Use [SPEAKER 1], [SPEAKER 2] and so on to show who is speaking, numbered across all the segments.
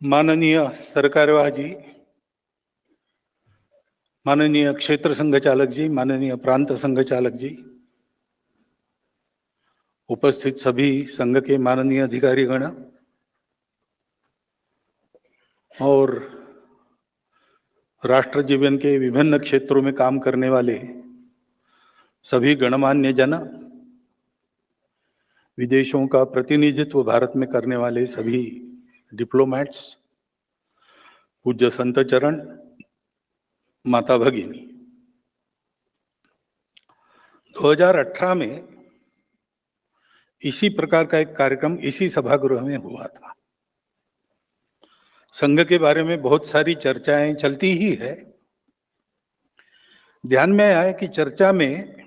[SPEAKER 1] माननीय सरकारवाह जी, माननीय क्षेत्र संघचालक जी, माननीय प्रांत संघचालक जी, उपस्थित सभी संघ के माननीय अधिकारीगण और राष्ट्र जीवन के विभिन्न क्षेत्रों में काम करने वाले सभी गणमान्य जन, विदेशों का प्रतिनिधित्व भारत में करने वाले सभी डिप्लोमैट्स, पूज्य संत चरण, माता भगिनी, 2018 में इसी प्रकार का एक कार्यक्रम इसी सभागृह में हुआ था। संघ के बारे में बहुत सारी चर्चाएं चलती ही है। ध्यान में आया कि चर्चा में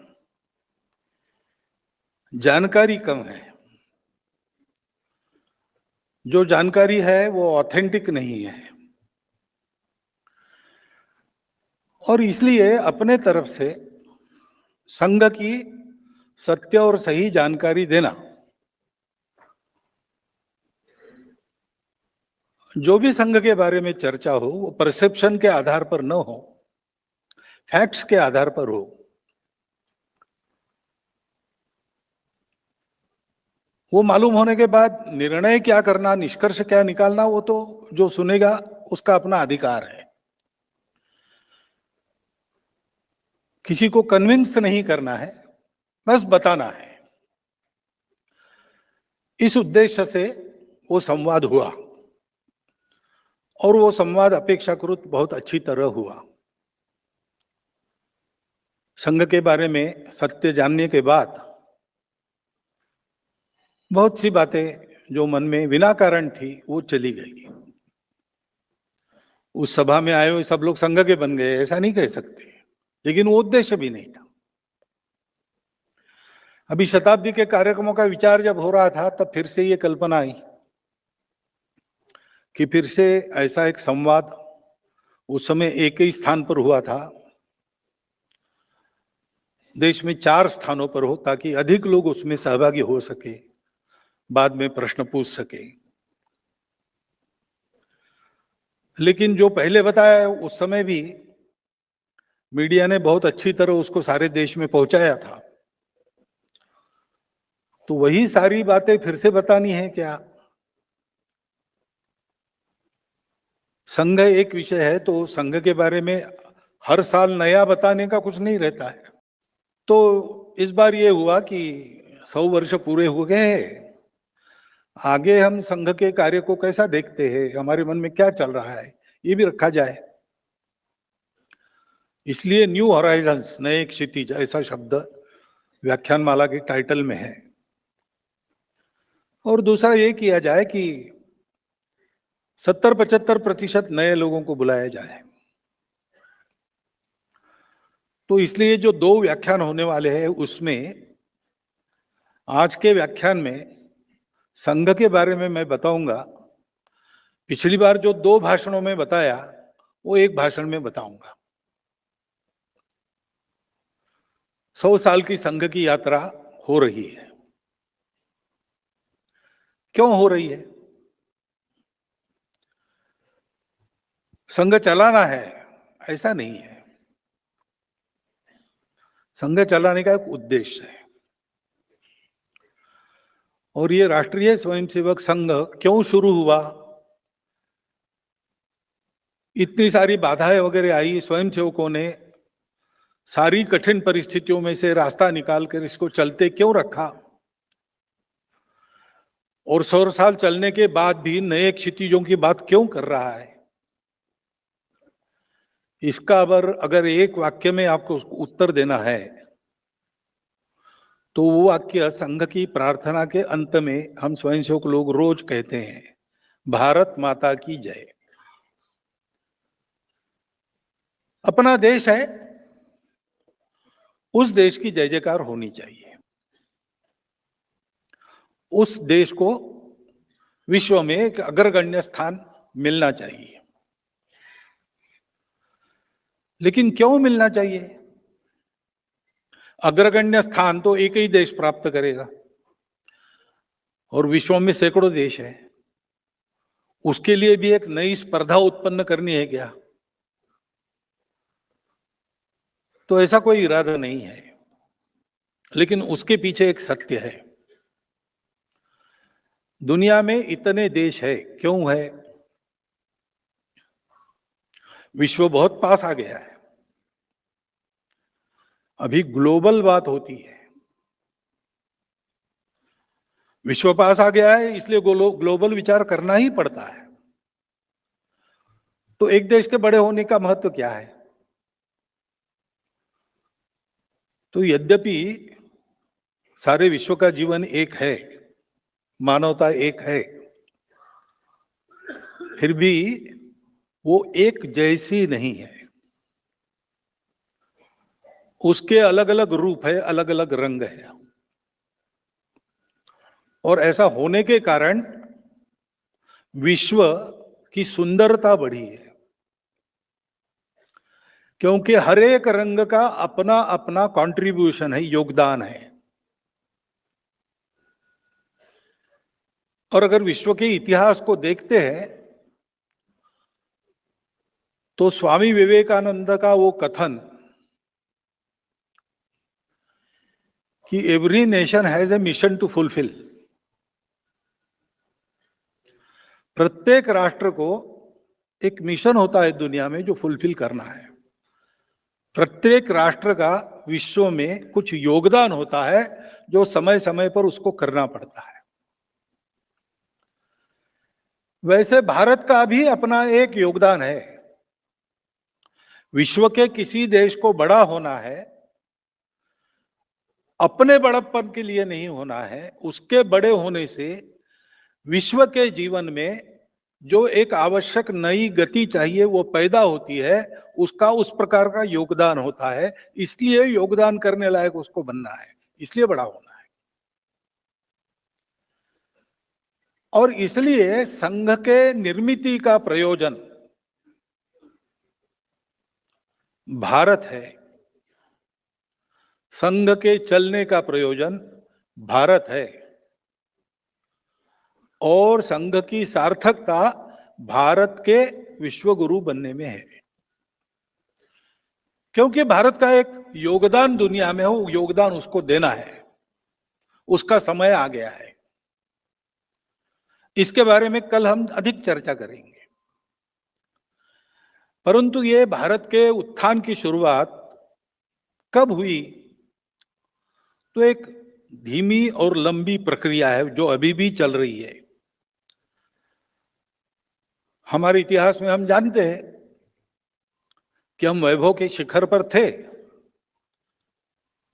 [SPEAKER 1] जानकारी कम है। जो जानकारी है वो ऑथेंटिक नहीं है और इसलिए अपने तरफ से संघ की सत्य और सही जानकारी देना, जो भी संघ के बारे में चर्चा हो वो परसेप्शन के आधार पर न हो, फैक्ट्स के आधार पर हो। वो मालूम होने के बाद निर्णय क्या करना, निष्कर्ष क्या निकालना, वो तो जो सुनेगा उसका अपना अधिकार है। किसी को कन्विंस नहीं करना है, बस बताना है। इस उद्देश्य से वो संवाद हुआ और वो संवाद अपेक्षाकृत बहुत अच्छी तरह हुआ। संघ के बारे में सत्य जानने के बाद बहुत सी बातें जो मन में बिना कारण थी वो चली गई। उस सभा में आए हुए सब लोग संघ के बन गए ऐसा नहीं कह सकते, लेकिन वो उद्देश्य भी नहीं था। अभी शताब्दी के कार्यक्रमों का विचार जब हो रहा था तब फिर से ये कल्पना आई कि फिर से ऐसा एक संवाद उस समय एक ही स्थान पर हुआ था, देश में 4 स्थानों पर हो, ताकि अधिक लोग उसमें सहभागी हो सके, बाद में प्रश्न पूछ सके। लेकिन जो पहले बताया उस समय भी मीडिया ने बहुत अच्छी तरह उसको सारे देश में पहुंचाया था, तो वही सारी बातें फिर से बतानी है क्या? संघ एक विषय है तो संघ के बारे में हर साल नया बताने का कुछ नहीं रहता है। तो इस बार ये हुआ कि 100 वर्ष पूरे हो गए, आगे हम संघ के कार्य को कैसा देखते हैं, हमारे मन में क्या चल रहा है, ये भी रखा जाए। इसलिए न्यू हॉराइजन्स, नए क्षितिज, ऐसा शब्द व्याख्यान माला के टाइटल में है। और दूसरा ये किया जाए कि 70-75% नए लोगों को बुलाया जाए। तो इसलिए जो 2 व्याख्यान होने वाले हैं उसमें आज के व्याख्यान में संघ के बारे में मैं बताऊंगा। पिछली बार जो 2 भाषणों में बताया वो एक भाषण में बताऊंगा। 100 साल की संघ की यात्रा हो रही है। क्यों हो रही है? संघ चलाना है ऐसा नहीं है। संघ चलाने का एक उद्देश्य है। और ये राष्ट्रीय स्वयंसेवक संघ क्यों शुरू हुआ, इतनी सारी बाधाएं वगैरह आई, स्वयंसेवकों ने सारी कठिन परिस्थितियों में से रास्ता निकालकर इसको चलते क्यों रखा, और 100 साल चलने के बाद भी नए क्षितिजों की बात क्यों कर रहा है, इसका अगर एक वाक्य में आपको उत्तर देना है तो वो वाक्य संघ की प्रार्थना के अंत में हम स्वयंसेवक लोग रोज कहते हैं, भारत माता की जय। अपना देश है, उस देश की जय जयकार होनी चाहिए। उस देश को विश्व में एक अग्रगण्य स्थान मिलना चाहिए। लेकिन क्यों मिलना चाहिए? अग्रगण्य स्थान तो एक ही देश प्राप्त करेगा और विश्व में सैकड़ों देश है। उसके लिए भी एक नई स्पर्धा उत्पन्न करनी है क्या? तो ऐसा कोई इरादा नहीं है, लेकिन उसके पीछे एक सत्य है। दुनिया में इतने देश है, क्यों है? विश्व बहुत पास आ गया है। अभी ग्लोबल बात होती है। विश्व पास आ गया है, इसलिए ग्लोबल विचार करना ही पड़ता है। तो एक देश के बड़े होने का महत्व क्या है? तो यद्यपि सारे विश्व का जीवन एक है, मानवता एक है, फिर भी वो एक जैसी नहीं है। उसके अलग अलग रूप है, अलग अलग रंग है। और ऐसा होने के कारण विश्व की सुंदरता बढ़ी है, क्योंकि हर एक रंग का अपना अपना कंट्रीब्यूशन है, योगदान है। और अगर विश्व के इतिहास को देखते हैं तो स्वामी विवेकानंद का वो कथन कि every nation has a mission to fulfil, प्रत्येक राष्ट्र को एक मिशन होता है दुनिया में जो फुलफिल करना है। प्रत्येक राष्ट्र का विश्व में कुछ योगदान होता है जो समय समय पर उसको करना पड़ता है। वैसे भारत का भी अपना एक योगदान है। विश्व के किसी देश को बड़ा होना है, अपने बड़प्पन के लिए नहीं होना है, उसके बड़े होने से विश्व के जीवन में जो एक आवश्यक नई गति चाहिए वो पैदा होती है, उसका उस प्रकार का योगदान होता है। इसलिए योगदान करने लायक उसको बनना है, इसलिए बड़ा होना है। और इसलिए संघ के निर्मिति का प्रयोजन भारत है, संघ के चलने का प्रयोजन भारत है, और संघ की सार्थकता भारत के विश्व गुरु बनने में है। क्योंकि भारत का एक योगदान दुनिया में हो, योगदान उसको देना है, उसका समय आ गया है। इसके बारे में कल हम अधिक चर्चा करेंगे। परंतु ये भारत के उत्थान की शुरुआत कब हुई? तो एक धीमी और लंबी प्रक्रिया है जो अभी भी चल रही है। हमारे इतिहास में हम जानते हैं कि हम वैभव के शिखर पर थे,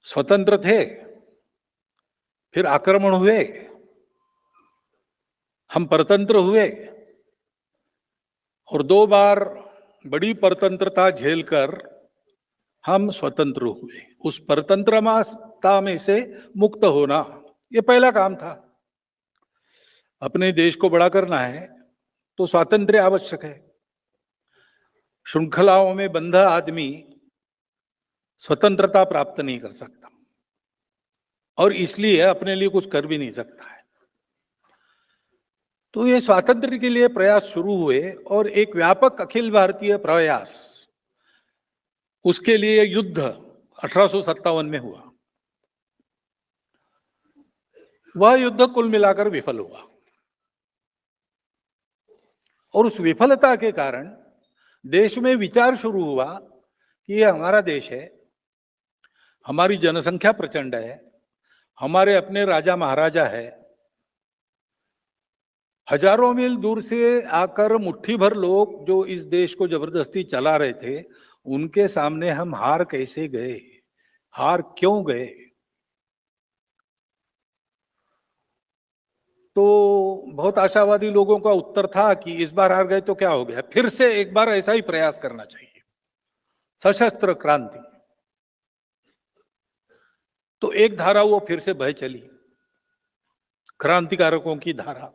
[SPEAKER 1] स्वतंत्र थे, फिर आक्रमण हुए, हम परतंत्र हुए, और 2 बार बड़ी परतंत्रता झेलकर हम स्वतंत्र हुए। उस परतंत्रता में से मुक्त होना ये पहला काम था। अपने देश को बड़ा करना है तो स्वातंत्र्य आवश्यक है। श्रृंखलाओं में बंधा आदमी स्वतंत्रता प्राप्त नहीं कर सकता, और इसलिए अपने लिए कुछ कर भी नहीं सकता है। तो ये स्वातंत्र्य के लिए प्रयास शुरू हुए, और एक व्यापक अखिल भारतीय प्रयास, उसके लिए युद्ध 1857 में हुआ। वह युद्ध कुल मिलाकर विफल हुआ, और उस विफलता के कारण देश में विचार शुरू हुआ कि ये हमारा देश है, हमारी जनसंख्या प्रचंड है, हमारे अपने राजा महाराजा है, हजारों मील दूर से आकर मुट्ठी भर लोग जो इस देश को जबरदस्ती चला रहे थे, उनके सामने हम हार कैसे गए, हार क्यों गए? तो बहुत आशावादी लोगों का उत्तर था कि इस बार हार गए तो क्या हो गया, फिर से एक बार ऐसा ही प्रयास करना चाहिए, सशस्त्र क्रांति। तो एक धारा वो फिर से बह चली, क्रांतिकारकों की धारा।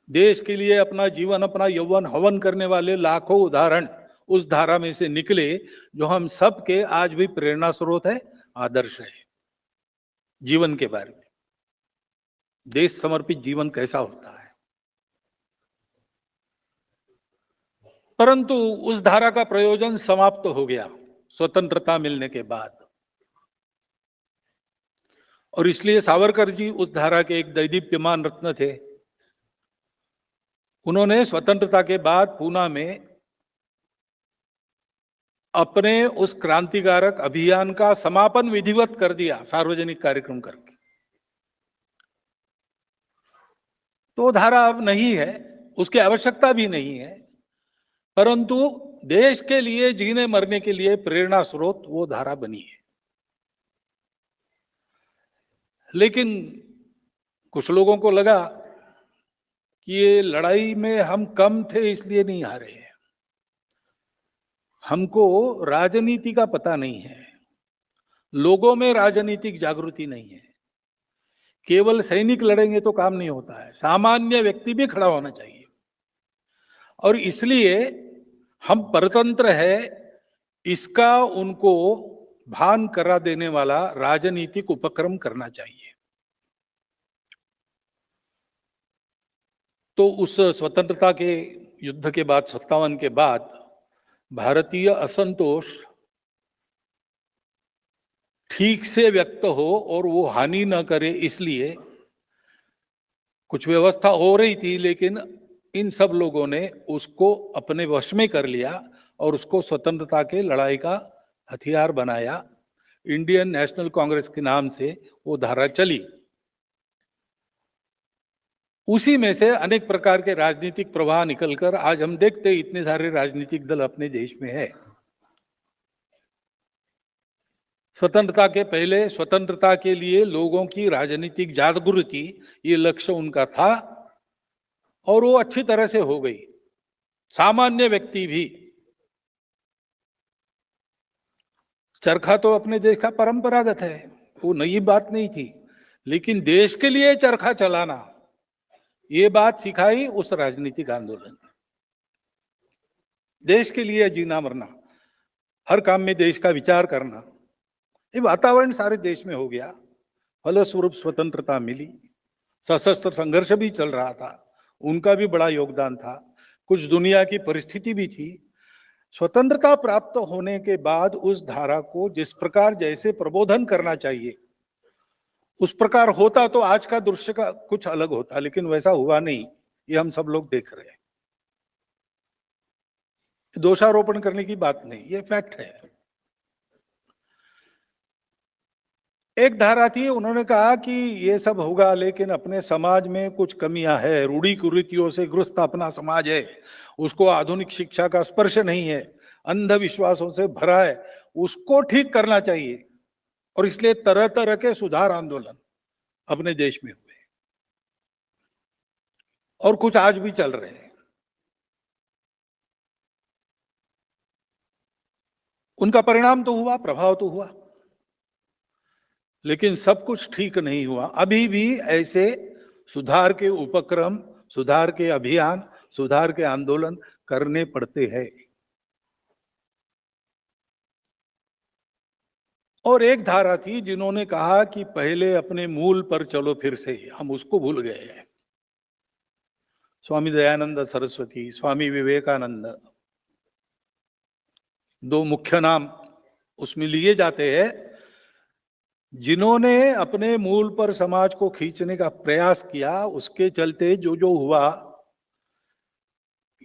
[SPEAKER 1] देश के लिए अपना जीवन, अपना यौवन हवन करने वाले लाखों उदाहरण उस धारा में से निकले, जो हम सब के आज भी प्रेरणा स्रोत है, आदर्श है। जीवन के बारे में, देश समर्पित जीवन कैसा होता है। परंतु उस धारा का प्रयोजन समाप्त हो गया स्वतंत्रता मिलने के बाद, और इसलिए सावरकर जी उस धारा के एक दैदीप्यमान रत्न थे। उन्होंने स्वतंत्रता के बाद पूना में अपने उस क्रांतिकारक अभियान का समापन विधिवत कर दिया, सार्वजनिक कार्यक्रम करके। तो धारा अब नहीं है, उसकी आवश्यकता भी नहीं है, परंतु देश के लिए जीने मरने के लिए प्रेरणा स्रोत वो धारा बनी है। लेकिन कुछ लोगों को लगा कि ये लड़ाई में हम कम थे इसलिए नहीं हारे हैं, हमको राजनीति का पता नहीं है, लोगों में राजनीतिक जागृति नहीं है, केवल सैनिक लड़ेंगे तो काम नहीं होता है, सामान्य व्यक्ति भी खड़ा होना चाहिए, और इसलिए हम परतंत्र है इसका उनको भान करा देने वाला राजनीतिक उपक्रम करना चाहिए। तो उस स्वतंत्रता के युद्ध के बाद 57 के बाद भारतीय असंतोष ठीक से व्यक्त हो और वो हानि न करे, इसलिए कुछ व्यवस्था हो रही थी, लेकिन इन सब लोगों ने उसको अपने वश में कर लिया और उसको स्वतंत्रता के लड़ाई का हथियार बनाया। इंडियन नेशनल कांग्रेस के नाम से वो धारा चली। उसी में से अनेक प्रकार के राजनीतिक प्रवाह निकलकर आज हम देखते इतने सारे राजनीतिक दल अपने देश में है। स्वतंत्रता के पहले स्वतंत्रता के लिए लोगों की राजनीतिक जागृति, ये लक्ष्य उनका था और वो अच्छी तरह से हो गई। सामान्य व्यक्ति भी, चरखा तो अपने देश का परंपरागत है, वो नई बात नहीं थी, लेकिन देश के लिए चरखा चलाना ये बात सिखाई उस राजनीतिक आंदोलन ने। देश के लिए जीना मरना, हर काम में देश का विचार करना, ये वातावरण सारे देश में हो गया। फलस्वरूप स्वतंत्रता मिली। सशस्त्र संघर्ष भी चल रहा था, उनका भी बड़ा योगदान था, कुछ दुनिया की परिस्थिति भी थी। स्वतंत्रता प्राप्त होने के बाद उस धारा को जिस प्रकार जैसे प्रबोधन करना चाहिए उस प्रकार होता तो आज का दृश्य का कुछ अलग होता, लेकिन वैसा हुआ नहीं, ये हम सब लोग देख रहे हैं। दोषारोपण करने की बात नहीं, ये फैक्ट है। एक धारा थी, उन्होंने कहा कि ये सब होगा लेकिन अपने समाज में कुछ कमियां है, रूढ़ी कुरीतियों से ग्रस्त अपना समाज है, उसको आधुनिक शिक्षा का स्पर्श नहीं है, अंधविश्वासों से भरा है, उसको ठीक करना चाहिए। और इसलिए तरह तरह के सुधार आंदोलन अपने देश में हुए और कुछ आज भी चल रहे हैं। उनका परिणाम तो हुआ, प्रभाव तो हुआ, लेकिन सब कुछ ठीक नहीं हुआ। अभी भी ऐसे सुधार के उपक्रम, सुधार के अभियान, सुधार के आंदोलन करने पड़ते हैं। और एक धारा थी जिन्होंने कहा कि पहले अपने मूल पर चलो, फिर से हम उसको भूल गए हैं। स्वामी दयानंद सरस्वती, स्वामी विवेकानंद, दो मुख्य नाम उसमें लिए जाते हैं, जिन्होंने अपने मूल पर समाज को खींचने का प्रयास किया। उसके चलते जो जो हुआ,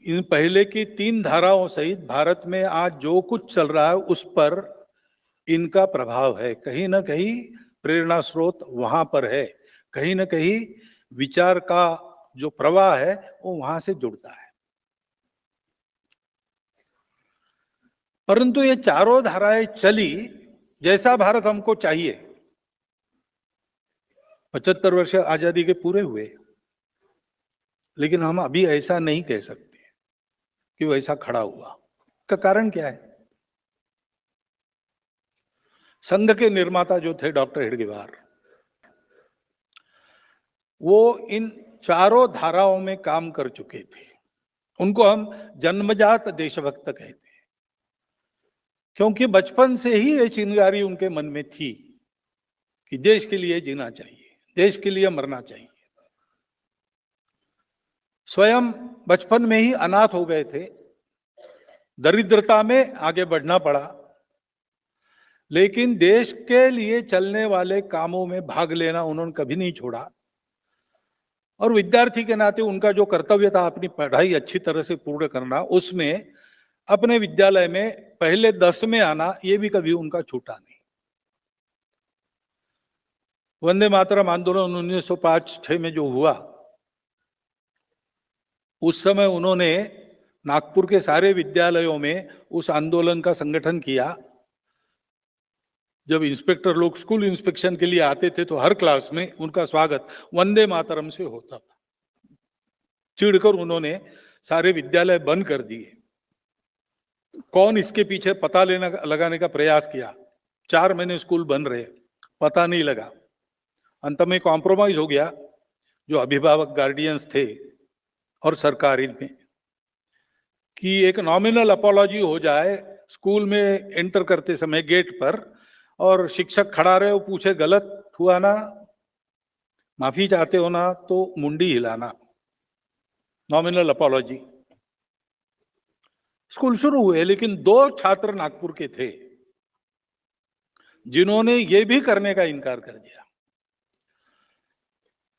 [SPEAKER 1] इन पहले की 3 धाराओं सहित भारत में आज जो कुछ चल रहा है उस पर इनका प्रभाव है। कहीं ना कहीं प्रेरणा स्रोत वहां पर है, कहीं ना कहीं विचार का जो प्रवाह है वो वहां से जुड़ता है। परंतु ये चारों धाराएं चली जैसा भारत हमको चाहिए। 75 वर्ष आजादी के पूरे हुए, लेकिन हम अभी ऐसा नहीं कह सकते कि वैसा खड़ा हुआ। का कारण क्या है? संघ के निर्माता जो थे डॉक्टर हेडगेवार, वो इन चारों धाराओं में काम कर चुके थे। उनको हम जन्मजात देशभक्त कहते हैं, क्योंकि बचपन से ही ये चिंगारी उनके मन में थी कि देश के लिए जीना चाहिए, देश के लिए मरना चाहिए। स्वयं बचपन में ही अनाथ हो गए थे, दरिद्रता में आगे बढ़ना पड़ा, लेकिन देश के लिए चलने वाले कामों में भाग लेना उन्होंने कभी नहीं छोड़ा। और विद्यार्थी के नाते उनका जो कर्तव्य था अपनी पढ़ाई अच्छी तरह से पूर्ण करना, उसमें अपने विद्यालय में पहले 10 में आना, ये भी कभी उनका छूटा नहीं। वंदे मातरम आंदोलन 1905-6 में जो हुआ, उस समय उन्होंने नागपुर के सारे विद्यालयों में उस आंदोलन का संगठन किया। जब इंस्पेक्टर लोग स्कूल इंस्पेक्शन के लिए आते थे तो हर क्लास में उनका स्वागत वंदे मातरम से होता था। चिढ़कर उन्होंने सारे विद्यालय बंद कर दिए। कौन इसके पीछे पता लगाने का प्रयास किया। 4 महीने स्कूल बंद रहे, पता नहीं लगा। अंत में कॉम्प्रोमाइज हो गया, जो अभिभावक गार्डियंस थे और सरकार इनमें, कि एक नॉमिनल अपॉलॉजी हो जाए स्कूल में एंटर करते समय गेट पर, और शिक्षक खड़ा रहे, वो पूछे गलत हुआ ना, माफी चाहते हो ना, तो मुंडी हिलाना, नॉमिनल अपॉलॉजी। स्कूल शुरू हुए, लेकिन 2 छात्र नागपुर के थे जिन्होंने ये भी करने का इनकार कर दिया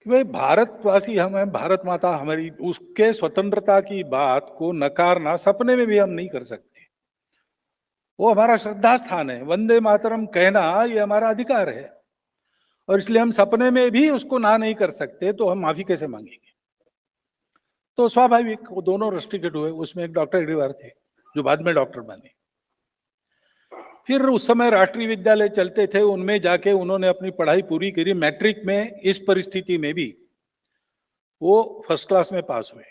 [SPEAKER 1] कि भाई भारतवासी हम हैं, भारत माता हमारी, उसके स्वतंत्रता की बात को नकारना सपने में भी हम नहीं कर सकते। वो हमारा श्रद्धा स्थान है, वंदे मातरम कहना ये हमारा अधिकार है, और इसलिए हम सपने में भी उसको ना नहीं कर सकते, तो हम माफी कैसे मांगेंगे। तो स्वाभाविक वो दोनों रस्टिकेट हुए। उसमें एक डॉक्टर एडीवार थे जो बाद में डॉक्टर बने। फिर उस समय राष्ट्रीय विद्यालय चलते थे, उनमें जाके उन्होंने अपनी पढ़ाई पूरी करी। मैट्रिक में इस परिस्थिति में भी वो फर्स्ट क्लास में पास हुए।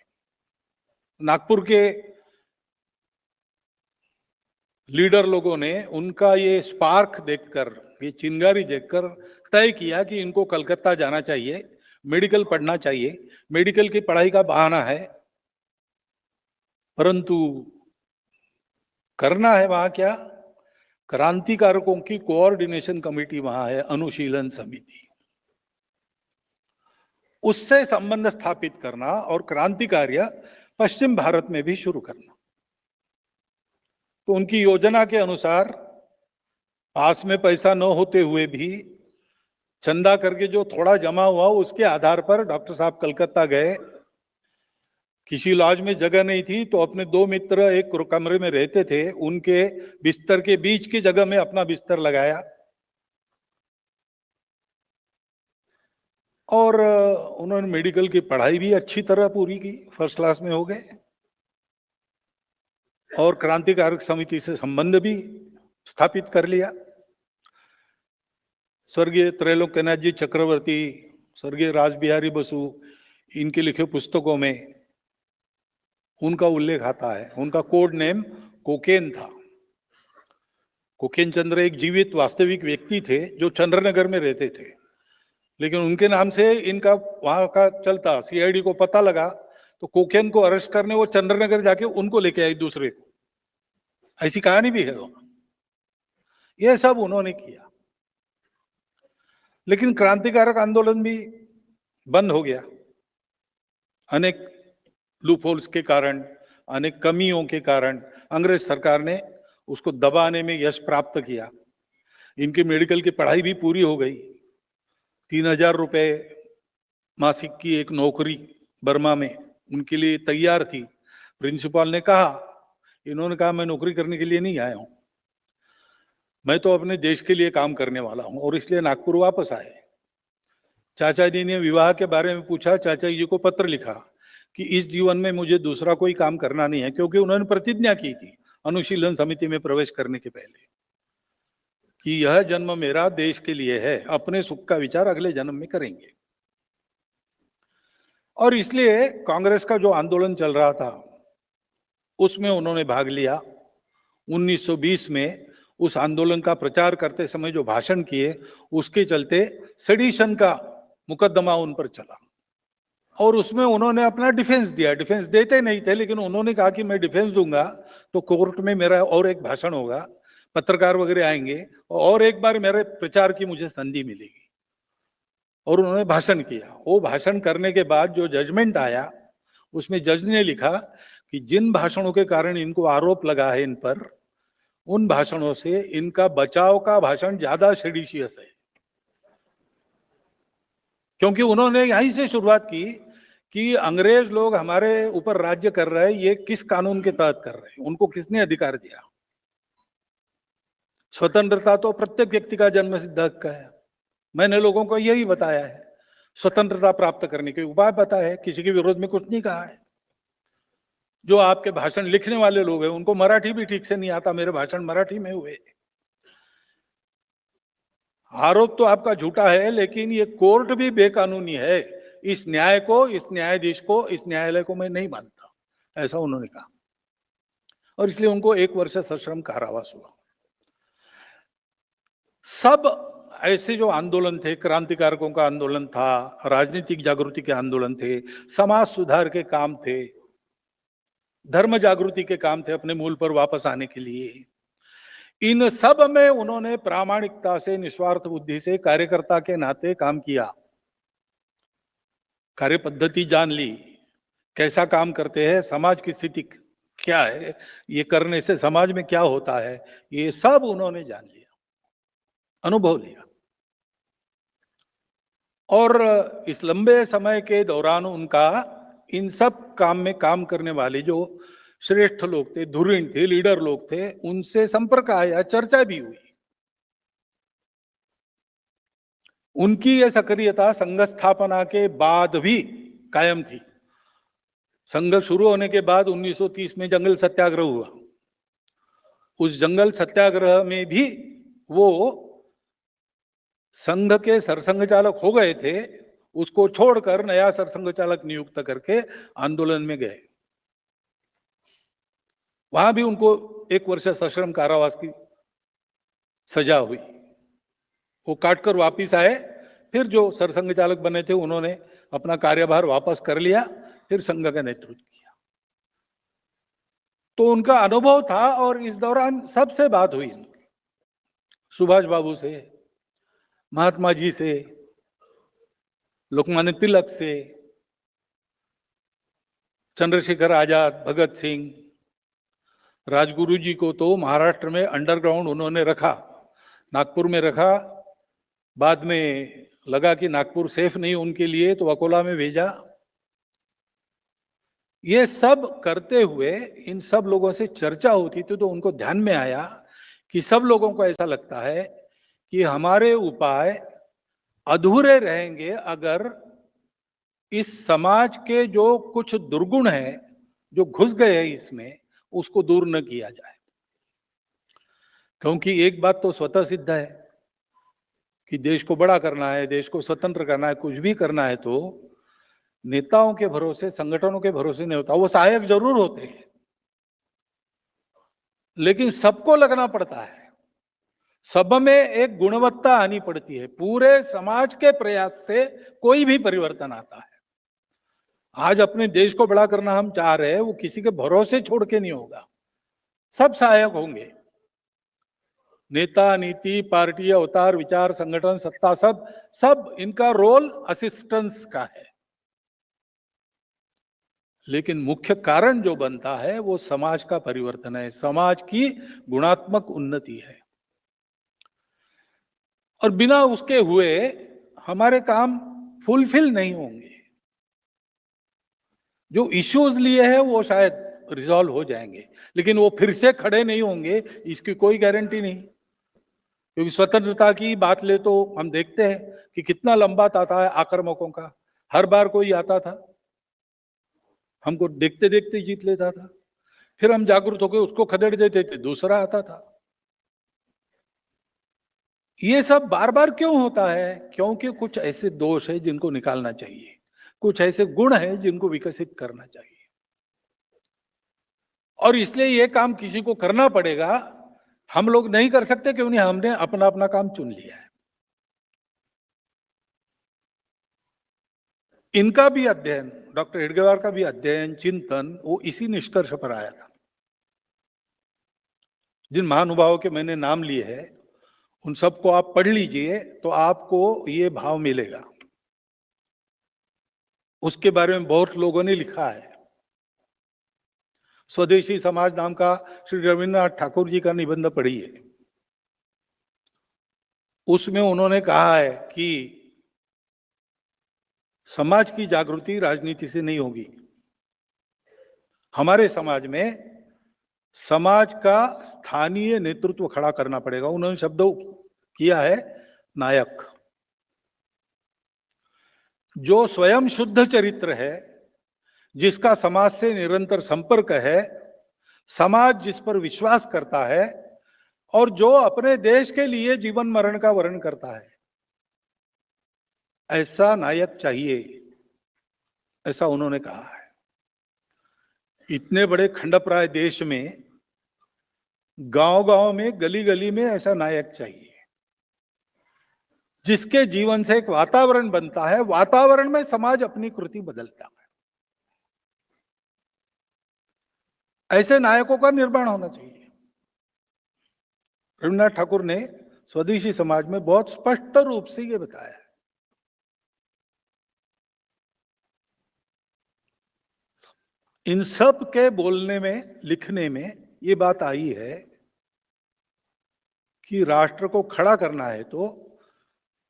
[SPEAKER 1] नागपुर के लीडर लोगों ने उनका ये स्पार्क देखकर, ये चिंगारी देखकर तय किया कि इनको कलकत्ता जाना चाहिए, मेडिकल पढ़ना चाहिए। मेडिकल की पढ़ाई का बहाना है, परंतु करना है वहां क्या, क्रांतिकारकों की कोऑर्डिनेशन कमेटी वहां है, अनुशीलन समिति, उससे संबंध स्थापित करना और क्रांति कार्य पश्चिम भारत में भी शुरू करना। तो उनकी योजना के अनुसार पास में पैसा न होते हुए भी चंदा करके जो थोड़ा जमा हुआ, उसके आधार पर डॉक्टर साहब कलकत्ता गए। किसी लॉज में जगह नहीं थी, तो अपने 2 मित्र एक कमरे में रहते थे, उनके बिस्तर के बीच की जगह में अपना बिस्तर लगाया और उन्होंने मेडिकल की पढ़ाई भी अच्छी तरह पूरी की, फर्स्ट क्लास में हो गए, और क्रांतिकारक समिति से संबंध भी स्थापित कर लिया। स्वर्गीय त्रैलोक्यनाथ जी चक्रवर्ती, स्वर्गीय रासबिहारी बसु, इनके लिखे पुस्तकों में उनका उल्लेख आता है। उनका कोड नेम कोकेन था। कोकेन चंद्र एक जीवित वास्तविक व्यक्ति थे जो चंद्रनगर में रहते थे, लेकिन उनके नाम से इनका वहां का चलता। सीआईडी को पता लगा तो कोकेन को अरेस्ट करने वो चंद्रनगर जाके उनको लेके आई दूसरे को। ऐसी कहानी भी है। ये सब उन्होंने किया, लेकिन क्रांतिकारक आंदोलन भी बंद हो गया। अनेक लूपहोल्स के कारण, अनेक कमियों के कारण अंग्रेज सरकार ने उसको दबाने में यश प्राप्त किया। इनकी मेडिकल की पढ़ाई भी पूरी हो गई। 3000 रुपए मासिक की एक नौकरी बर्मा में उनके लिए तैयार थी। प्रिंसिपल ने कहा, इन्होंने कहा मैं नौकरी करने के लिए नहीं आया हूं, मैं तो अपने देश के लिए काम करने वाला हूं, और इसलिए नागपुर वापस आए। चाचा जी ने विवाह के बारे में पूछा, चाचा जी को पत्र लिखा कि इस जीवन में मुझे दूसरा कोई काम करना नहीं है, क्योंकि उन्होंने प्रतिज्ञा की थी अनुशीलन समिति में प्रवेश करने के पहले कि यह जन्म मेरा देश के लिए है, अपने सुख का विचार अगले जन्म में करेंगे। और इसलिए कांग्रेस का जो आंदोलन चल रहा था उसमें उन्होंने भाग लिया। 1920 में उस आंदोलन का प्रचार करते समय जो भाषण किए, उसके चलते सेडिशन का मुकदमा उन पर चला, और उसमें उन्होंने अपना डिफेंस दिया। डिफेंस देते नहीं थे, लेकिन उन्होंने कहा कि मैं डिफेंस दूंगा तो कोर्ट में मेरा और एक भाषण होगा, पत्रकार वगैरह आएंगे, और एक बार मेरे प्रचार की मुझे संधि मिलेगी। और उन्होंने भाषण किया। वो भाषण करने के बाद जो जजमेंट आया उसमें जज ने लिखा कि जिन भाषणों के कारण इनको आरोप लगा है इन पर, उन भाषणों से इनका बचाव का भाषण ज्यादा सेडिशियस है, क्योंकि उन्होंने यहीं से शुरुआत की कि अंग्रेज लोग हमारे ऊपर राज्य कर रहे हैं, ये किस कानून के तहत कर रहे हैं, उनको किसने अधिकार दिया। स्वतंत्रता तो प्रत्येक व्यक्ति का जन्मसिद्ध हक है। मैंने लोगों को यही बताया है, स्वतंत्रता प्राप्त करने के उपाय बताए हैं, किसी के विरोध में कुछ नहीं कहा है। जो आपके भाषण लिखने वाले लोग हैं उनको मराठी भी ठीक से नहीं आता, मेरे भाषण मराठी में हुए। आरोप तो आपका झूठा है, लेकिन ये कोर्ट भी बेकानूनी है। इस न्याय को, इस न्यायाधीश को, इस न्यायालय को मैं नहीं मानता, ऐसा उन्होंने कहा। और इसलिए उनको 1 वर्ष सश्रम कारावास हुआ। सब ऐसे जो आंदोलन थे, क्रांतिकारकों का आंदोलन था, राजनीतिक जागृति के आंदोलन थे, समाज सुधार के काम थे, धर्म जागृति के काम थे, अपने मूल पर वापस आने के लिए, इन सब में उन्होंने प्रामाणिकता से, निस्वार्थ बुद्धि से, कार्यकर्ता के नाते काम किया। कार्य पद्धति जान ली, कैसा काम करते हैं, समाज की स्थिति क्या है, ये करने से समाज में क्या होता है, ये सब उन्होंने जान लिया, अनुभव लिया। और इस लंबे समय के दौरान उनका इन सब काम में काम करने वाले जो श्रेष्ठ लोग थे, धुरीण थे, लीडर लोग थे, उनसे संपर्क आया, चर्चा भी हुई। उनकी यह सक्रियता संघ स्थापना के बाद भी कायम थी। संघ शुरू होने के बाद 1930 में जंगल सत्याग्रह हुआ। उस जंगल सत्याग्रह में भी वो संघ के सरसंघ चालक हो गए थे, उसको छोड़कर नया सरसंघ चालक नियुक्त करके आंदोलन में गए। वहां भी उनको 1 वर्ष सश्रम कारावास की सजा हुई। वो काटकर वापिस आए, फिर जो सरसंघ चालक बने थे उन्होंने अपना कार्यभार वापस कर लिया, फिर संघ का नेतृत्व किया। तो उनका अनुभव था। और इस दौरान सबसे बात हुई, सुभाष बाबू से, महात्मा जी से, लोकमान्य तिलक से, चंद्रशेखर आजाद, भगत सिंह, राजगुरु जी को तो महाराष्ट्र में अंडरग्राउंड उन्होंने रखा, नागपुर में रखा। बाद में लगा कि नागपुर सेफ नहीं उनके लिए, तो अकोला में भेजा। ये सब करते हुए इन सब लोगों से चर्चा होती थी, तो उनको ध्यान में आया कि सब लोगों को ऐसा लगता है कि हमारे उपाय अधूरे रहेंगे अगर इस समाज के जो कुछ दुर्गुण हैं, जो घुस गए हैं इसमें, उसको दूर न किया जाए। क्योंकि एक बात तो स्वतः सिद्ध है कि देश को बड़ा करना है, देश को स्वतंत्र करना है, कुछ भी करना है, तो नेताओं के भरोसे, संगठनों के भरोसे नहीं होता। वो सहायक जरूर होते हैं, लेकिन सबको लगना पड़ता है, सब में एक गुणवत्ता आनी पड़ती है। पूरे समाज के प्रयास से कोई भी परिवर्तन आता है। आज अपने देश को बड़ा करना हम चाह रहे हैं, वो किसी के भरोसे छोड़ के नहीं होगा, सब सहायक होंगे। नेता, नीति, पार्टी, अवतार, विचार, संगठन, सत्ता, सब इनका रोल असिस्टेंस का है। लेकिन मुख्य कारण जो बनता है वो समाज का परिवर्तन है, समाज की गुणात्मक उन्नति है। और बिना उसके हुए हमारे काम फुलफिल नहीं होंगे। जो इश्यूज लिए हैं वो शायद रिजॉल्व हो जाएंगे, लेकिन वो फिर से खड़े नहीं होंगे, इसकी कोई गारंटी नहीं। क्योंकि स्वतंत्रता की बात ले तो हम देखते हैं कि कितना लंबा ताता है आक्रामकों का। हर बार कोई आता था, हमको देखते देखते जीत लेता था, फिर हम जागरूक होकर उसको खदेड़ देते थे, दूसरा आता था। ये सब बार बार क्यों होता है? क्योंकि कुछ ऐसे दोष है जिनको निकालना चाहिए, कुछ ऐसे गुण है जिनको विकसित करना चाहिए। और इसलिए ये काम किसी को करना पड़ेगा। हम लोग नहीं कर सकते क्यों नहीं, हमने अपना अपना काम चुन लिया है। इनका भी अध्ययन, डॉक्टर हेडगेवार का भी अध्ययन, चिंतन, वो इसी निष्कर्ष पर आया था। जिन महानुभावों के मैंने नाम लिए हैं उन सबको आप पढ़ लीजिए तो आपको ये भाव मिलेगा। उसके बारे में बहुत लोगों ने लिखा है। स्वदेशी समाज नाम का श्री रविन्द्रनाथ ठाकुर जी का निबंध पढ़िए। उसमें उन्होंने कहा है कि समाज की जागृति राजनीति से नहीं होगी। हमारे समाज में समाज का स्थानीय नेतृत्व खड़ा करना पड़ेगा। उन्होंने शब्द किया है नायक। जो स्वयं शुद्ध चरित्र है, जिसका समाज से निरंतर संपर्क है, समाज जिस पर विश्वास करता है और जो अपने देश के लिए जीवन मरण का वर्ण करता है, ऐसा नायक चाहिए, ऐसा उन्होंने कहा है। इतने बड़े खंडप्राय देश में गांव-गांव में, गली-गली में ऐसा नायक चाहिए, जिसके जीवन से एक वातावरण बनता है, वातावरण में समाज अपनी कृति बदलता है। ऐसे नायकों का निर्माण होना चाहिए। रविन्द्रनाथ ठाकुर ने स्वदेशी समाज में बहुत स्पष्ट रूप से यह बताया है। इन सब के बोलने में, लिखने में ये बात आई है कि राष्ट्र को खड़ा करना है तो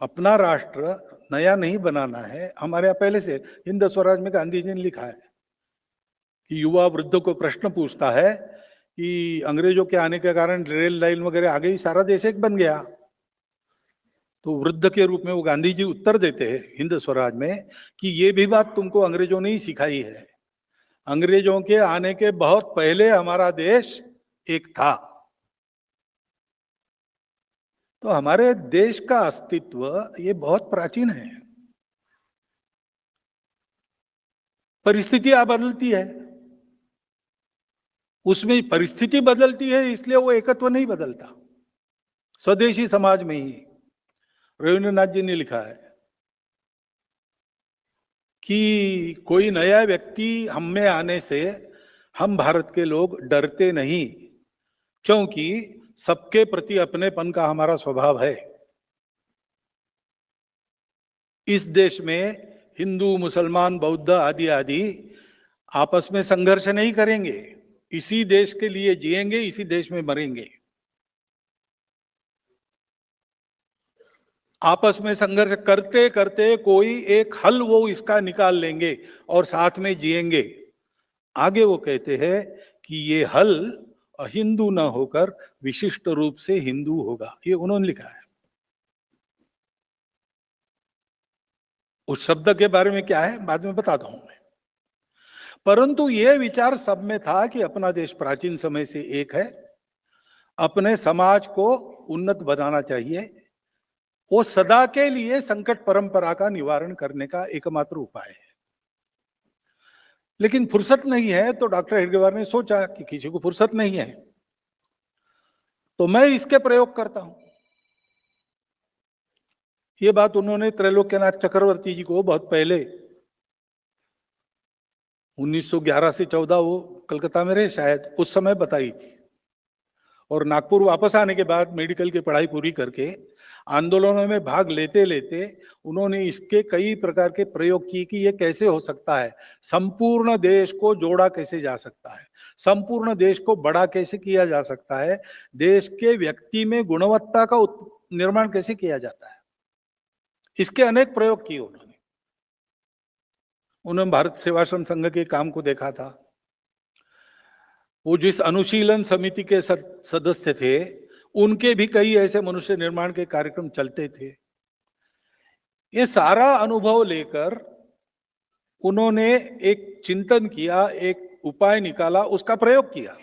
[SPEAKER 1] अपना राष्ट्र नया नहीं बनाना है। हमारे यहां पहले से हिंद स्वराज में गांधी जी ने लिखा है कि युवा वृद्ध को प्रश्न पूछता है कि अंग्रेजों के आने के कारण रेल लाइन वगैरह आ गई, सारा देश एक बन गया। तो वृद्ध के रूप में वो गांधी जी उत्तर देते हैं हिंद स्वराज में कि ये भी बात तुमको अंग्रेजों ने ही सिखाई है। अंग्रेजों के आने के बहुत पहले हमारा देश एक था। तो हमारे देश का अस्तित्व ये बहुत प्राचीन है। परिस्थितियां बदलती है, उसमें परिस्थिति बदलती है, इसलिए वो एकत्व नहीं बदलता। स्वदेशी समाज में ही रविन्द्रनाथ जी ने लिखा है कि कोई नया व्यक्ति हम में आने से हम भारत के लोग डरते नहीं, क्योंकि सबके प्रति अपनेपन का हमारा स्वभाव है। इस देश में हिंदू, मुसलमान, बौद्ध आदि आदि आपस में संघर्ष नहीं करेंगे। इसी देश के लिए जिएंगे, इसी देश में मरेंगे। आपस में संघर्ष करते करते कोई एक हल वो इसका निकाल लेंगे और साथ में जिएंगे। आगे वो कहते हैं कि ये हल अहिंदू न होकर विशिष्ट रूप से हिंदू होगा। ये उन्होंने लिखा है। उस शब्द के बारे में क्या है बाद में बताता हूं मैं, परंतु यह विचार सब में था कि अपना देश प्राचीन समय से एक है, अपने समाज को उन्नत बनाना चाहिए। वो सदा के लिए संकट परंपरा का निवारण करने का एकमात्र उपाय है। लेकिन फुर्सत नहीं है, तो डॉक्टर हेडगेवार ने सोचा कि किसी को फुर्सत नहीं है तो मैं इसके प्रयोग करता हूं। ये बात उन्होंने त्रैलोक्यनाथ चक्रवर्ती जी को बहुत पहले 1911 से 14 वो कलकत्ता में रहे शायद, उस समय बताई थी। और नागपुर वापस आने के बाद मेडिकल की पढ़ाई पूरी करके आंदोलनों में भाग लेते लेते उन्होंने इसके कई प्रकार के प्रयोग किए कि ये कैसे हो सकता है, संपूर्ण देश को जोड़ा कैसे जा सकता है, संपूर्ण देश को बड़ा कैसे किया जा सकता है, देश के व्यक्ति में गुणवत्ता का निर्माण कैसे किया जाता है। इसके अनेक प्रयोग किए उन्होंने भारत सेवाश्रम संघ के काम को देखा था। वो जिस अनुशीलन समिति के सदस्य थे, उनके भी कई ऐसे मनुष्य निर्माण के कार्यक्रम चलते थे। ये सारा अनुभव लेकर उन्होंने एक चिंतन किया, एक उपाय निकाला, उसका प्रयोग किया।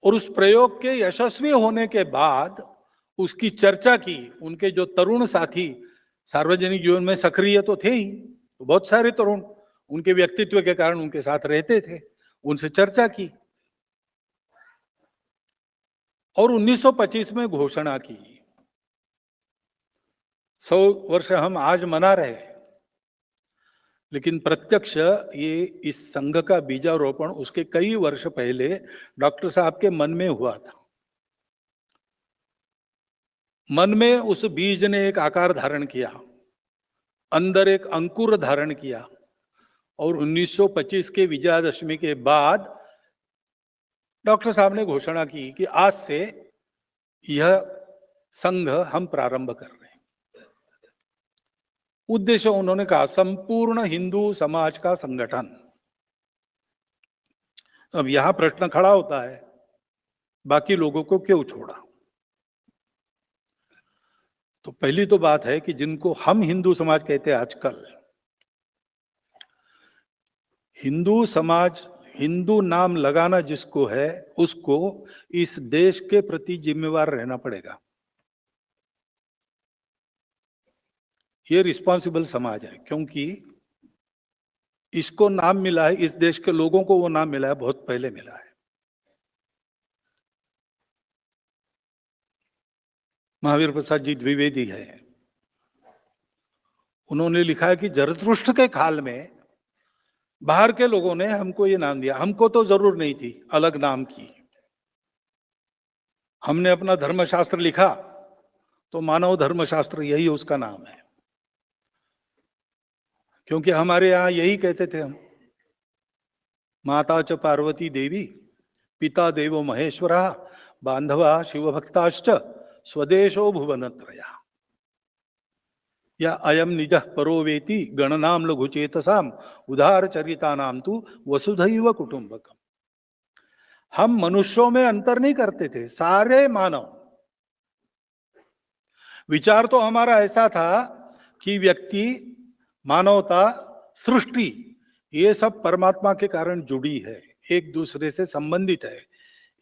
[SPEAKER 1] और उस प्रयोग के यशस्वी होने के बाद उसकी चर्चा की। उनके जो तरुण साथी सार्वजनिक जीवन में सक्रिय तो थे ही, तो बहुत सारे तरुण उनके व्यक्तित्व के कारण उनके साथ रहते थे, उनसे चर्चा की और 1925 में घोषणा की। 100 वर्ष हम आज मना रहे, लेकिन प्रत्यक्ष ये इस संघ का बीजारोपण उसके कई वर्ष पहले डॉक्टर साहब के मन में हुआ था। मन में उस बीज ने एक आकार धारण किया, अंदर एक अंकुर धारण किया और 1925 के विजयादशमी के बाद डॉक्टर साहब ने घोषणा की कि आज से यह संघ हम प्रारंभ कर रहे हैं। उद्देश्य उन्होंने कहा संपूर्ण हिंदू समाज का संगठन। अब यहां प्रश्न खड़ा होता है, बाकी लोगों को क्यों छोड़ा? तो पहली तो बात है कि जिनको हम हिंदू समाज कहते हैं आजकल, हिंदू समाज, हिंदू नाम लगाना जिसको है उसको इस देश के प्रति जिम्मेवार रहना पड़ेगा। ये रिस्पॉन्सिबल समाज है, क्योंकि इसको नाम मिला है, इस देश के लोगों को वो नाम मिला है, बहुत पहले मिला है। महावीर प्रसाद जी द्विवेदी है, उन्होंने लिखा है कि जरतुष्ट्र के काल में बाहर के लोगों ने हमको ये नाम दिया, हमको तो जरूर नहीं थी अलग नाम की। हमने अपना धर्मशास्त्र लिखा तो मानव धर्मशास्त्र यही उसका नाम है, क्योंकि हमारे यहां यही कहते थे हम, माता च पार्वती देवी, पिता देवो महेश्वरा, बांधवा शिवभक्ताश्च, स्वदेशो भुवनत्रया। या अयम निज परो वेति गणनाम लघुचेतसाम उदार चरिता नाम तु वसुधैव कुटुंबकम। हम मनुष्यों में अंतर नहीं करते थे, सारे मानव। विचार तो हमारा ऐसा था कि व्यक्ति, मानवता, सृष्टि, ये सब परमात्मा के कारण जुड़ी है, एक दूसरे से संबंधित है।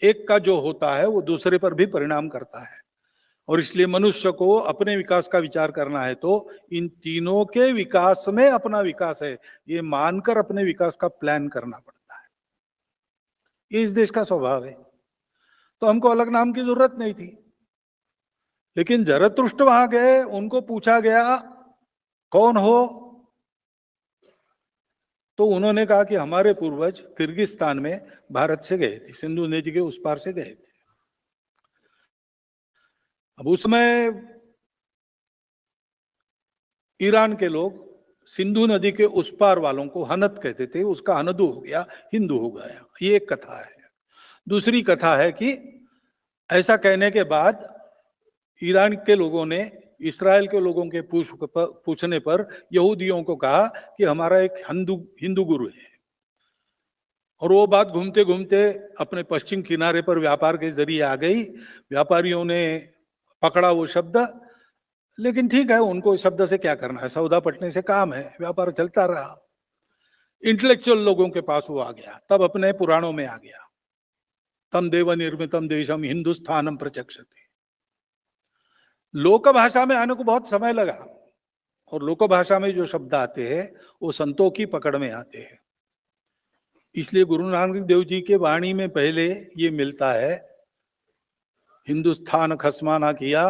[SPEAKER 1] एक का जो होता है वो दूसरे पर भी परिणाम करता है, और इसलिए मनुष्य को अपने विकास का विचार करना है तो इन तीनों के विकास में अपना विकास है, ये मानकर अपने विकास का प्लान करना पड़ता है। ये इस देश का स्वभाव है। तो हमको अलग नाम की जरूरत नहीं थी। लेकिन जरतुष्ट्र वहां गए, उनको पूछा गया कौन हो, तो उन्होंने कहा कि हमारे पूर्वज किर्गिस्तान में भारत से गए थे, सिंधु नदी के उस पार से गए थे। अब उसमें ईरान के लोग सिंधु नदी के उस पार वालों को हनत कहते थे, उसका हनदू हो गया, हिंदू हो गया। ये एक कथा है। दूसरी कथा है कि ऐसा कहने के बाद ईरान के लोगों ने इस्राएल के लोगों के पूछने पर यहूदियों को कहा कि हमारा एक हिंदू गुरु है, और वो बात घूमते घूमते अपने पश्चिम किनारे पर व्यापार के जरिए आ गई। व्यापारियों ने पकड़ा वो शब्द, लेकिन ठीक है, उनको शब्द से क्या करना है, सौदा पटने से काम है, व्यापार चलता रहा। इंटेलेक्चुअल लोगों के पास वो आ गया, तब अपने पुराणों में आ गया, तम देव निर्मितम देशम हिंदुस्थानम प्रचक्षते। लोक भाषा में आने को बहुत समय लगा, और लोक भाषा में जो शब्द आते हैं वो संतों की पकड़ में आते हैं। इसलिए गुरु नानक देव जी के वाणी में पहले ये मिलता है, हिंदुस्तान खसमाना किया,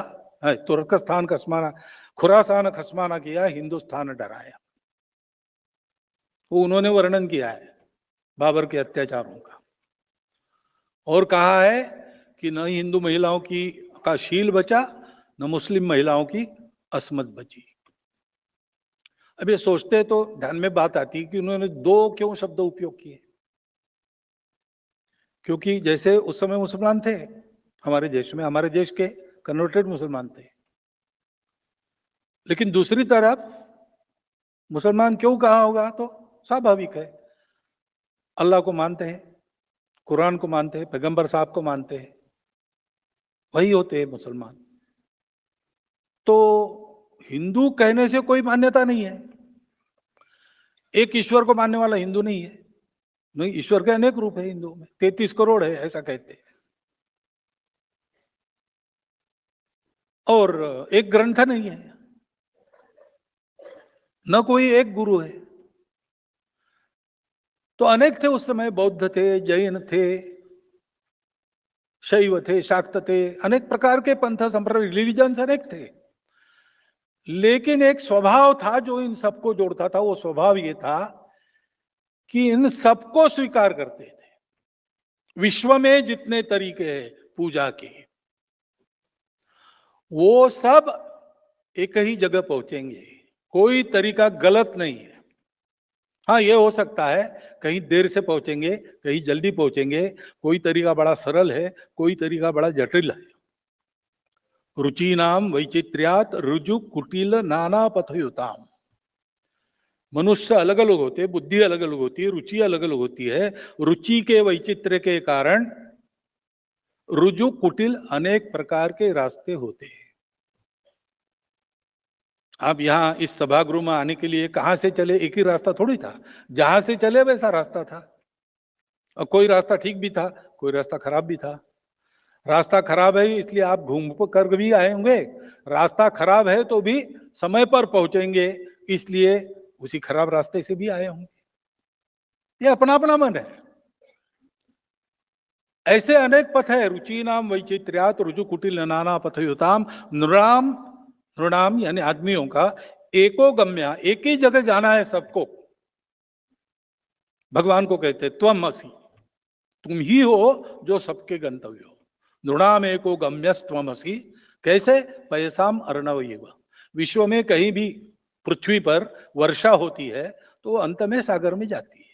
[SPEAKER 1] तुर्कस्तान खसमाना, खुरासान खसमाना किया, हिंदुस्तान डराया। वो उन्होंने वर्णन किया है बाबर के अत्याचारों का, और कहा है कि न हिंदू महिलाओं की का शील बचा, न मुस्लिम महिलाओं की अस्मत बची। अब ये सोचते तो ध्यान में बात आती कि उन्होंने दो क्यों शब्द उपयोग किए, क्योंकि जैसे उस समय मुसलमान थे हमारे देश में, हमारे देश के कन्वर्टेड मुसलमान थे, लेकिन दूसरी तरफ मुसलमान क्यों कहा होगा, तो स्वाभाविक है, अल्लाह को मानते हैं, कुरान को मानते हैं, पैगंबर साहब को मानते हैं, वही होते हैं मुसलमान। तो हिंदू कहने से कोई मान्यता नहीं है, एक ईश्वर को मानने वाला हिंदू नहीं है। नहीं, ईश्वर के अनेक रूप है हिंदू में, 33 करोड़ है ऐसा कहते हैं, और एक ग्रंथ नहीं है, न कोई एक गुरु है। तो अनेक थे उस समय, बौद्ध थे, जैन थे, शैव थे, शाक्त थे, अनेक प्रकार के पंथ संप्रदाय, रिलीजन्स अनेक थे। लेकिन एक स्वभाव था जो इन सबको जोड़ता था, वो स्वभाव ये था कि इन सबको स्वीकार करते थे। विश्व में जितने तरीके हैं पूजा के, वो सब एक ही जगह पहुंचेंगे, कोई तरीका गलत नहीं है। हाँ, ये हो सकता है कहीं देर से पहुंचेंगे, कहीं जल्दी पहुंचेंगे, कोई तरीका बड़ा सरल है, कोई तरीका बड़ा जटिल है। रुचिनाम वैचित्र्यात रुजु कुटिल नाना पथयुताम। मनुष्य अलग अलग होते हैं, बुद्धि अलग अलग होती है, रुचि अलग अलग होती है। रुचि के वैचित्र्य के कारण रुजु कुटिल अनेक प्रकार के रास्ते होते हैं। आप यहां इस सभागृह में आने के लिए कहां से चले, एक ही रास्ता थोड़ी था। जहां से चले वैसा रास्ता था, और कोई रास्ता ठीक भी था, कोई रास्ता खराब भी था। रास्ता खराब है इसलिए आप घूम कर भी आए होंगे, रास्ता खराब है तो भी समय पर पहुंचेंगे इसलिए उसी खराब रास्ते से भी आए होंगे। ये अपना अपना मन है। ऐसे अनेक पथ है। रुचि नाम वैचित्र्यात रुजु कुटिल नाना पथयुताम। नृणाम, नृणाम यानी आदमियों का, एको गम्या, एक ही जगह जाना है सबको। भगवान को कहते त्वम असि, तुम ही हो जो सबके गंतव्य हो। नृणाम एको गम्यस्त्वम असि। कैसे? पैसाम अर्णव। विश्व में कहीं भी पृथ्वी पर वर्षा होती है तो वो अंत में सागर में जाती है।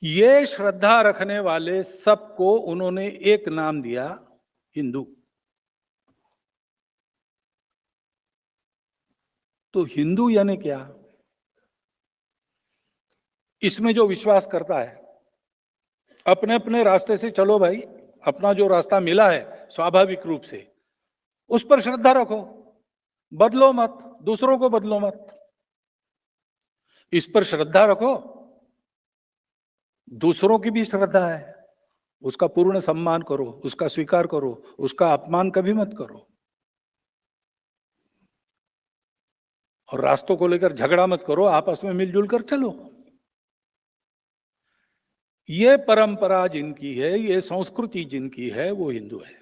[SPEAKER 1] ये श्रद्धा रखने वाले सबको उन्होंने एक नाम दिया, हिंदू। तो हिंदू यानी क्या? इसमें जो विश्वास करता है, अपने अपने रास्ते से चलो भाई, अपना जो रास्ता मिला है स्वाभाविक रूप से उस पर श्रद्धा रखो, बदलो मत, दूसरों को बदलो मत। इस पर श्रद्धा रखो, दूसरों की भी श्रद्धा है, उसका पूर्ण सम्मान करो, उसका स्वीकार करो, उसका अपमान कभी मत करो। और रास्तों को लेकर झगड़ा मत करो, आपस में मिलजुल कर चलो। ये परंपरा जिनकी है, ये संस्कृति जिनकी है, वो हिंदू है।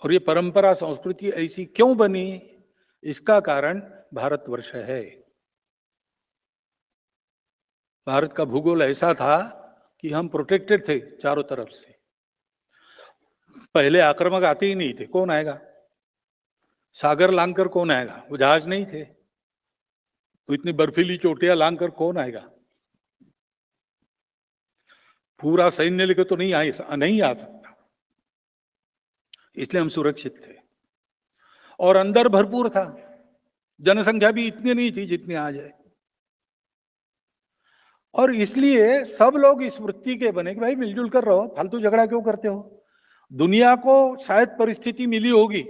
[SPEAKER 1] और ये परंपरा संस्कृति ऐसी क्यों बनी? इसका कारण भारतवर्ष है। भारत का भूगोल ऐसा था कि हम प्रोटेक्टेड थे चारों तरफ से। पहले आक्रमक आते ही नहीं थे, कौन आएगा? सागर लांघकर कौन आएगा? वो जहाज नहीं थे, तो इतनी बर्फीली चोटियां लांघकर कौन आएगा? पूरा सैन्य लेकर तो नहीं आ सकता। इसलिए हम सुरक्षित थे। और अंदर भरपूर था, जनसंख्या भी इतनी नहीं थी जितनी आज है। और इसलिए सब लोग इस वृत्ति के बने कि भाई मिलजुल कर रहो, फालतू झगड़ा क्यों करते हो? दुनिया को शायद परिस्थिति मिली होगी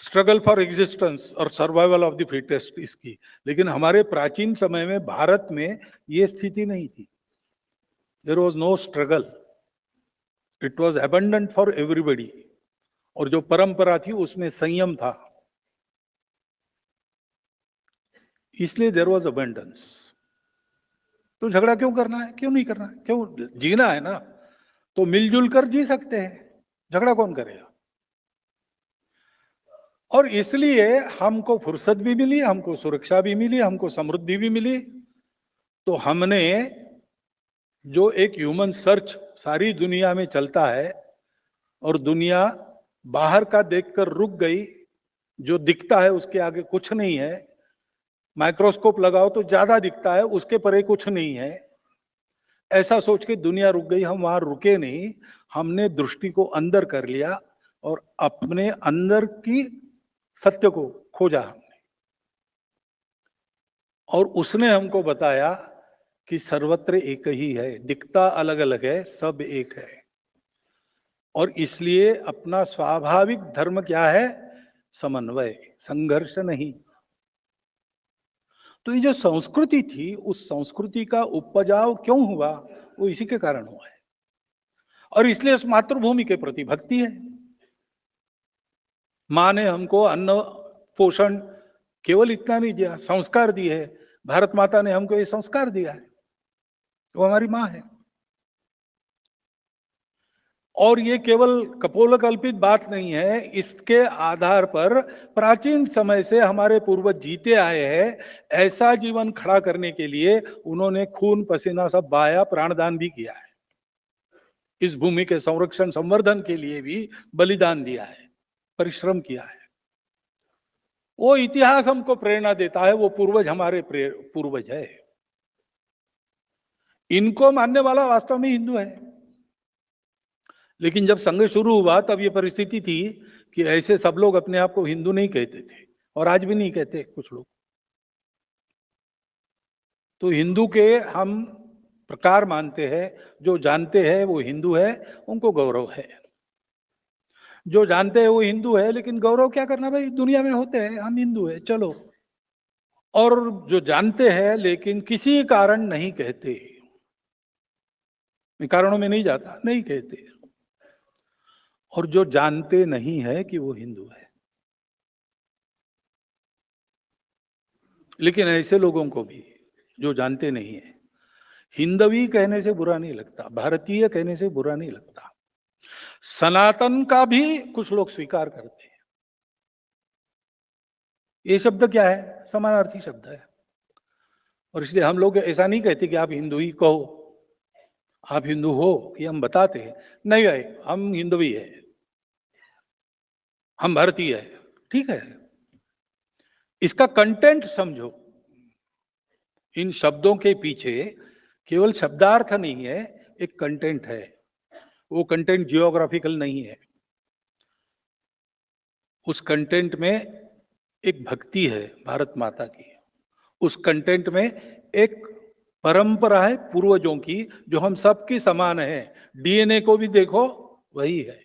[SPEAKER 1] स्ट्रगल फॉर एग्जिस्टेंस और सर्वाइवल ऑफ द फिटेस्ट इसकी, लेकिन हमारे प्राचीन समय में भारत में ये स्थिति नहीं थी। There was no struggle, it was abundant for everybody. और जो परंपरा थी उसमें संयम था, इसलिए देयर वाज अबंडेंस। तो झगड़ा क्यों करना है? क्यों नहीं करना है? क्यों? जीना है ना, तो मिलजुल कर जी सकते हैं, झगड़ा कौन करेगा? और इसलिए हमको फुर्सत भी मिली, हमको सुरक्षा भी मिली, हमको समृद्धि भी मिली। तो हमने जो एक ह्यूमन सर्च सारी दुनिया में चलता है, और दुनिया बाहर का देखकर रुक गई, जो दिखता है उसके आगे कुछ नहीं है, माइक्रोस्कोप लगाओ तो ज्यादा दिखता है, उसके परे कुछ नहीं है, ऐसा सोच के दुनिया रुक गई। हम वहां रुके नहीं, हमने दृष्टि को अंदर कर लिया और अपने अंदर की सत्य को खोजा हमने। और उसने हमको बताया कि सर्वत्र एक ही है, दिखता अलग अलग है, सब एक है। और इसलिए अपना स्वाभाविक धर्म क्या है? समन्वय, संघर्ष नहीं। तो ये जो संस्कृति थी, उस संस्कृति का उपजाव क्यों हुआ? वो इसी के कारण हुआ है। और इसलिए उस मातृभूमि के प्रति भक्ति है। मां ने हमको अन्न पोषण केवल इतना नहीं दिया, संस्कार दिए है। भारत माता ने हमको ये संस्कार दिया है, वो हमारी मां है। और ये केवल कपोलकल्पित बात नहीं है, इसके आधार पर प्राचीन समय से हमारे पूर्वज जीते आए हैं। ऐसा जीवन खड़ा करने के लिए उन्होंने खून पसीना सब बहाया, प्राणदान भी किया है। इस भूमि के संरक्षण संवर्धन के लिए भी बलिदान दिया है, परिश्रम किया है। वो इतिहास हमको प्रेरणा देता है, वो पूर्वज हमारे पूर्वज है। इनको मानने वाला वास्तव में हिंदू है। लेकिन जब संघ शुरू हुआ तब ये परिस्थिति थी कि ऐसे सब लोग अपने आप को हिंदू नहीं कहते थे, और आज भी नहीं कहते कुछ लोग। तो हिंदू के हम प्रकार मानते हैं, जो जानते हैं वो हिंदू है, उनको गौरव है। जो जानते हैं वो हिंदू है, लेकिन गौरव क्या करना भाई, दुनिया में होते हैं, हम हिंदू है, चलो। और जो जानते हैं लेकिन किसी कारण नहीं कहते, मैं कारणों में नहीं जाता, नहीं कहते। और जो जानते नहीं है कि वो हिंदू है, लेकिन ऐसे लोगों को भी जो जानते नहीं है, हिंदवी कहने से बुरा नहीं लगता, भारतीय कहने से बुरा नहीं लगता, सनातन का भी कुछ लोग स्वीकार करते हैं। ये शब्द क्या है, समानार्थी शब्द है। और इसलिए हम लोग ऐसा नहीं कहते कि आप हिंदू ही कहो, आप हिंदू हो, ये हम बताते हैं। नहीं भाई, हम हिंदवी है, हम भारतीय है, ठीक है। इसका कंटेंट समझो। इन शब्दों के पीछे केवल शब्दार्थ नहीं है, एक कंटेंट है। वो कंटेंट जियोग्राफिकल नहीं है, उस कंटेंट में एक भक्ति है भारत माता की, उस कंटेंट में एक परंपरा है पूर्वजों की, जो हम सबकी समान है। डीएनए को भी देखो, वही है।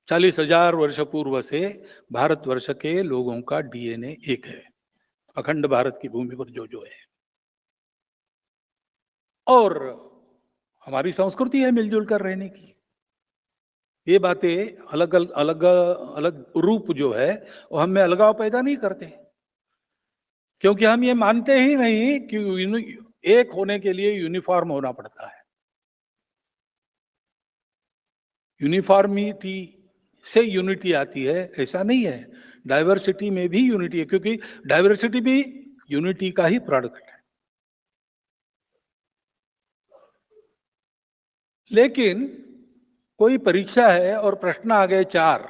[SPEAKER 1] 40,000 वर्ष पूर्व से भारतवर्ष के लोगों का डीएनए एक है, अखंड भारत की भूमि पर जो जो है। और हमारी संस्कृति है मिलजुल कर रहने की। ये बातें अलग अलग अलग रूप जो है वो हम में अलगाव पैदा नहीं करते, क्योंकि हम ये मानते ही नहीं कि एक होने के लिए यूनिफॉर्म होना पड़ता है। यूनिफॉर्मिटी से यूनिटी आती है, ऐसा नहीं है। डाइवर्सिटी में भी यूनिटी है, क्योंकि डाइवर्सिटी भी यूनिटी का ही प्रोडक्ट है। लेकिन कोई परीक्षा है और प्रश्न आ गए 4,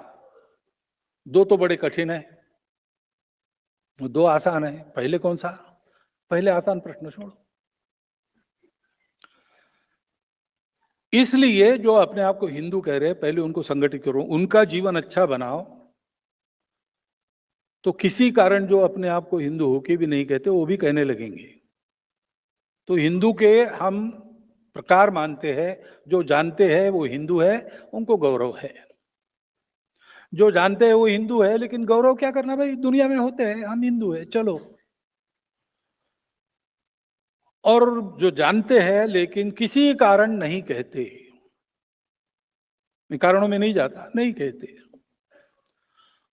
[SPEAKER 1] 2 तो बड़े कठिन है, 2 आसान है। पहले कौन सा? पहले आसान प्रश्न छोड़ो। इसलिए जो अपने आप को हिंदू कह रहे हैं, पहले उनको संगठित करो, उनका जीवन अच्छा बनाओ। तो किसी कारण जो अपने आप को हिंदू होके भी नहीं कहते, वो भी कहने लगेंगे। तो हिंदू के हम प्रकार मानते हैं, जो जानते हैं वो हिंदू है, उनको गौरव है। जो जानते हैं वो हिंदू है, लेकिन गौरव क्या करना भाई, दुनिया में होते हैं, हम हिंदू है, चलो। और जो जानते हैं लेकिन किसी कारण नहीं कहते, मैं कारणों में नहीं जाता, नहीं कहते।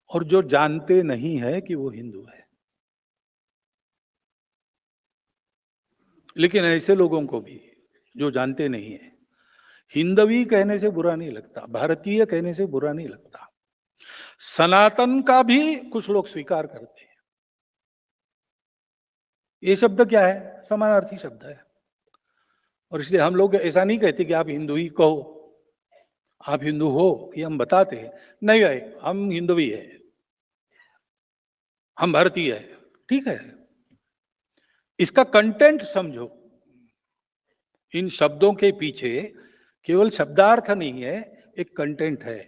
[SPEAKER 1] और जो जानते नहीं है कि वो हिंदू है, लेकिन ऐसे लोगों को भी जो जानते नहीं है, हिंदवी कहने से बुरा नहीं लगता, भारतीय कहने से बुरा नहीं लगता, सनातन का भी कुछ लोग स्वीकार करते हैं। ये शब्द क्या है, समानार्थी शब्द है। और इसलिए हम लोग ऐसा नहीं कहते कि आप हिंदू ही कहो, आप हिंदू हो, ये हम बताते हैं। नहीं भाई, हम हिंदवी है, हम भारतीय है, ठीक है। इसका कंटेंट समझो। इन शब्दों के पीछे केवल शब्दार्थ नहीं है, एक कंटेंट है।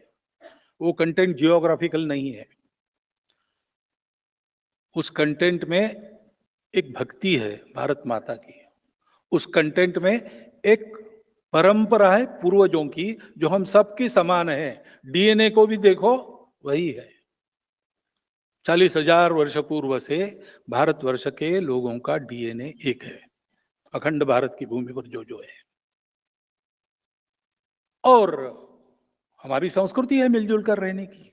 [SPEAKER 1] वो कंटेंट जियोग्राफिकल नहीं है, उस कंटेंट में एक भक्ति है भारत माता की, उस कंटेंट में एक परंपरा है पूर्वजों की, जो हम सबकी समान है। डीएनए को भी देखो, वही है। 40,000 वर्ष पूर्व से भारतवर्ष के लोगों का डीएनए एक है, अखंड भारत की भूमि पर जो जो है। और हमारी संस्कृति है मिलजुल कर रहने की।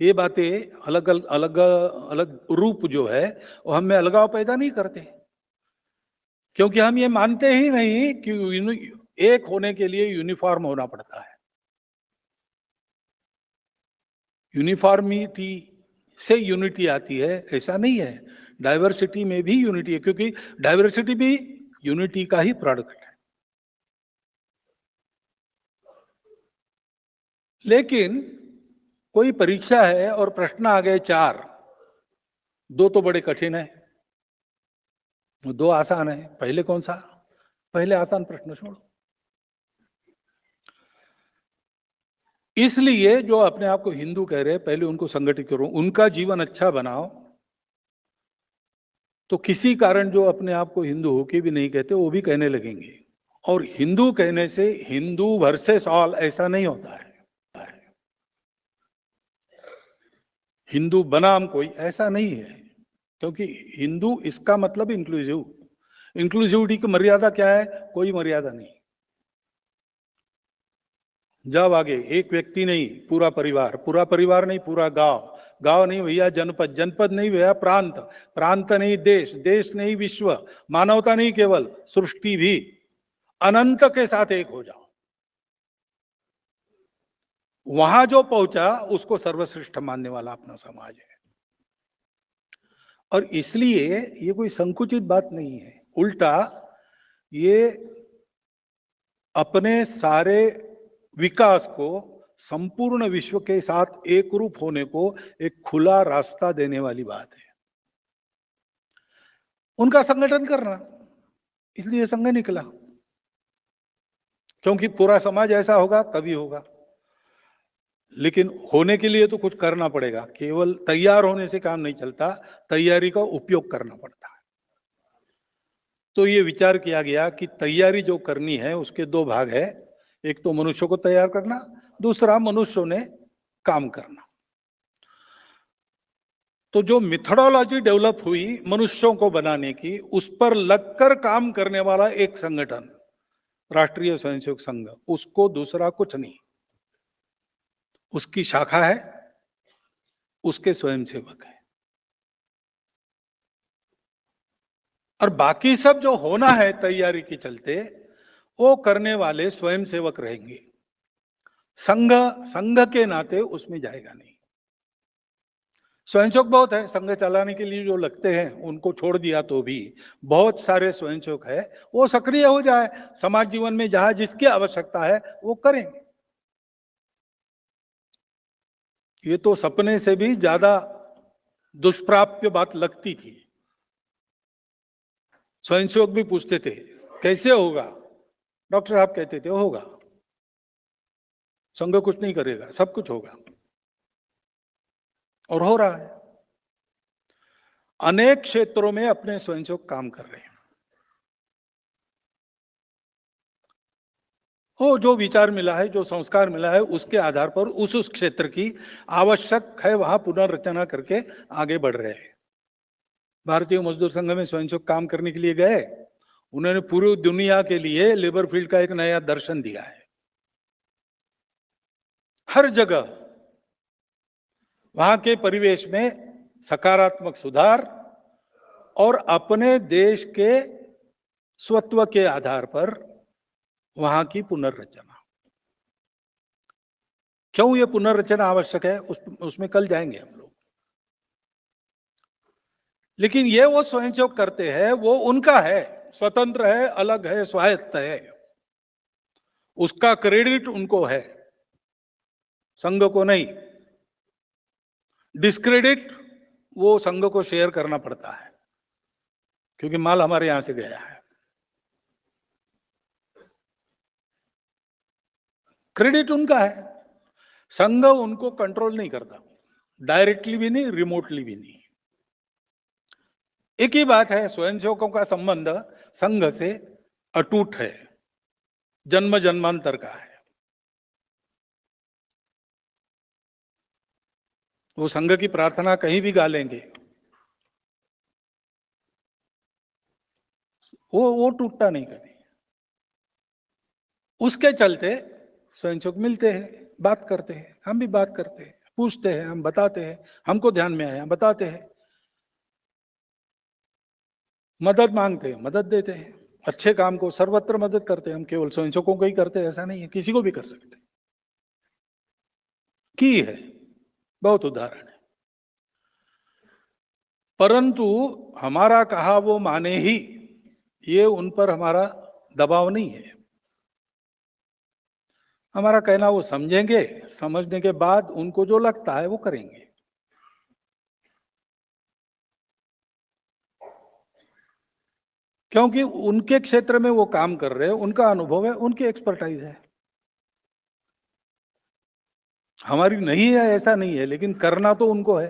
[SPEAKER 1] ये बातें अलग अलग अलग रूप जो है वो हम में अलगाव पैदा नहीं करते, क्योंकि हम ये मानते ही नहीं कि एक होने के लिए यूनिफॉर्म होना पड़ता है। यूनिफॉर्मिटी से यूनिटी आती है, ऐसा नहीं है। डाइवर्सिटी में भी यूनिटी है, क्योंकि डाइवर्सिटी भी यूनिटी का ही प्रोडक्ट है। लेकिन कोई परीक्षा है और प्रश्न आ गए 4, 2 तो बड़े कठिन है, 2 आसान है, पहले कौन सा? पहले आसान प्रश्न छोड़ो। इसलिए जो अपने आप को हिंदू कह रहे हैं, पहले उनको संगठित करो, उनका जीवन अच्छा बनाओ, तो किसी कारण जो अपने आप को हिंदू होके भी नहीं कहते वो भी कहने लगेंगे। और हिंदू कहने से हिंदू वर्सेस ऑल ऐसा नहीं होता है। हिंदू बनाम कोई ऐसा नहीं है, क्योंकि हिंदू इसका मतलब इंक्लूसिव, इंक्लूसिविटी की मर्यादा क्या है? कोई मर्यादा नहीं। जब आगे एक व्यक्ति नहीं, पूरा परिवार, पूरा परिवार नहीं, पूरा गांव, गांव नहीं भैया जनपद, जनपद नहीं भैया प्रांत, प्रांत नहीं देश, देश नहीं विश्व, मानवता नहीं केवल सृष्टि भी, अनंत के साथ एक हो जाओ। वहां जो पहुंचा उसको सर्वश्रेष्ठ मानने वाला अपना समाज है। और इसलिए ये कोई संकुचित बात नहीं है, उल्टा ये अपने सारे विकास को संपूर्ण विश्व के साथ एक रूप होने को एक खुला रास्ता देने वाली बात है। उनका संगठन करना, इसलिए संघ निकला, क्योंकि पूरा समाज ऐसा होगा तभी होगा। लेकिन होने के लिए तो कुछ करना पड़ेगा, केवल तैयार होने से काम नहीं चलता, तैयारी का उपयोग करना पड़ता है। तो ये विचार किया गया कि तैयारी जो करनी है उसके 2 भाग है, एक तो मनुष्यों को तैयार करना, दूसरा मनुष्यों ने काम करना। तो जो मेथोडोलॉजी डेवलप हुई मनुष्यों को बनाने की, उस पर लगकर काम करने वाला एक संगठन राष्ट्रीय स्वयंसेवक संघ, उसको दूसरा कुछ नहीं। उसकी शाखा है, उसके स्वयंसेवक है, और बाकी सब जो होना है तैयारी के चलते वो करने वाले स्वयंसेवक रहेंगे। संघ संघ के नाते उसमें जाएगा नहीं। स्वयंसेवक बहुत है, संघ चलाने के लिए जो लगते हैं उनको छोड़ दिया तो भी बहुत सारे स्वयंसेवक है, वो सक्रिय हो जाए, समाज जीवन में जहां जिसकी आवश्यकता है वो करेंगे। ये तो सपने से भी ज्यादा दुष्प्राप्य बात लगती थी। स्वयंसेवक भी पूछते थे कैसे होगा, डॉक्टर साहब कहते थे होगा, संघ कुछ नहीं करेगा, सब कुछ होगा, और हो रहा है। अनेक क्षेत्रों में अपने स्वयंसेवक काम कर रहे हैं। वो जो विचार मिला है, जो संस्कार मिला है, उसके आधार पर उस क्षेत्र की आवश्यक है वहां पुनर्रचना करके आगे बढ़ रहे हैं। भारतीय मजदूर संघ में स्वयंसेवक काम करने के लिए गए, उन्होंने पूरी दुनिया के लिए लेबर फील्ड का एक नया दर्शन दिया है। हर जगह वहां के परिवेश में सकारात्मक सुधार और अपने देश के स्वत्व के आधार पर वहां की पुनर्रचना। क्यों ये पुनर्रचना आवश्यक है उसमें कल जाएंगे हम लोग। लेकिन ये वो स्वयंसेवक करते हैं, वो उनका है, स्वतंत्र है, अलग है, स्वायत्त है, उसका क्रेडिट उनको है, संघ को नहीं। डिस्क्रेडिट वो संघ को शेयर करना पड़ता है, क्योंकि माल हमारे यहां से गया है। क्रेडिट उनका है, संघ उनको कंट्रोल नहीं करता, डायरेक्टली भी नहीं, रिमोटली भी नहीं। एक ही बात है, स्वयंसेवकों का संबंध संघ से अटूट है, जन्म जन्मांतर का है। वो संघ की प्रार्थना कहीं भी गा लेंगे, वो टूटता नहीं कभी। उसके चलते स्वयंसेवक मिलते हैं, बात करते हैं, हम भी बात करते हैं, पूछते हैं, हम बताते हैं, हमको ध्यान में आया बताते हैं, मदद मांगते हैं, मदद देते हैं, अच्छे काम को सर्वत्र मदद करते हैं। हम केवल स्वयंसेवकों को ही करते हैं ऐसा नहीं है, किसी को भी कर सकते की है, बहुत उदाहरण है। परंतु हमारा कहा वो माने ही, ये उन पर हमारा दबाव नहीं है। हमारा कहना वो समझेंगे, समझने के बाद उनको जो लगता है वो करेंगे। क्योंकि उनके क्षेत्र में वो काम कर रहे हैं, उनका अनुभव है, उनकी एक्सपर्टाइज है। हमारी नहीं है ऐसा नहीं है, लेकिन करना तो उनको है।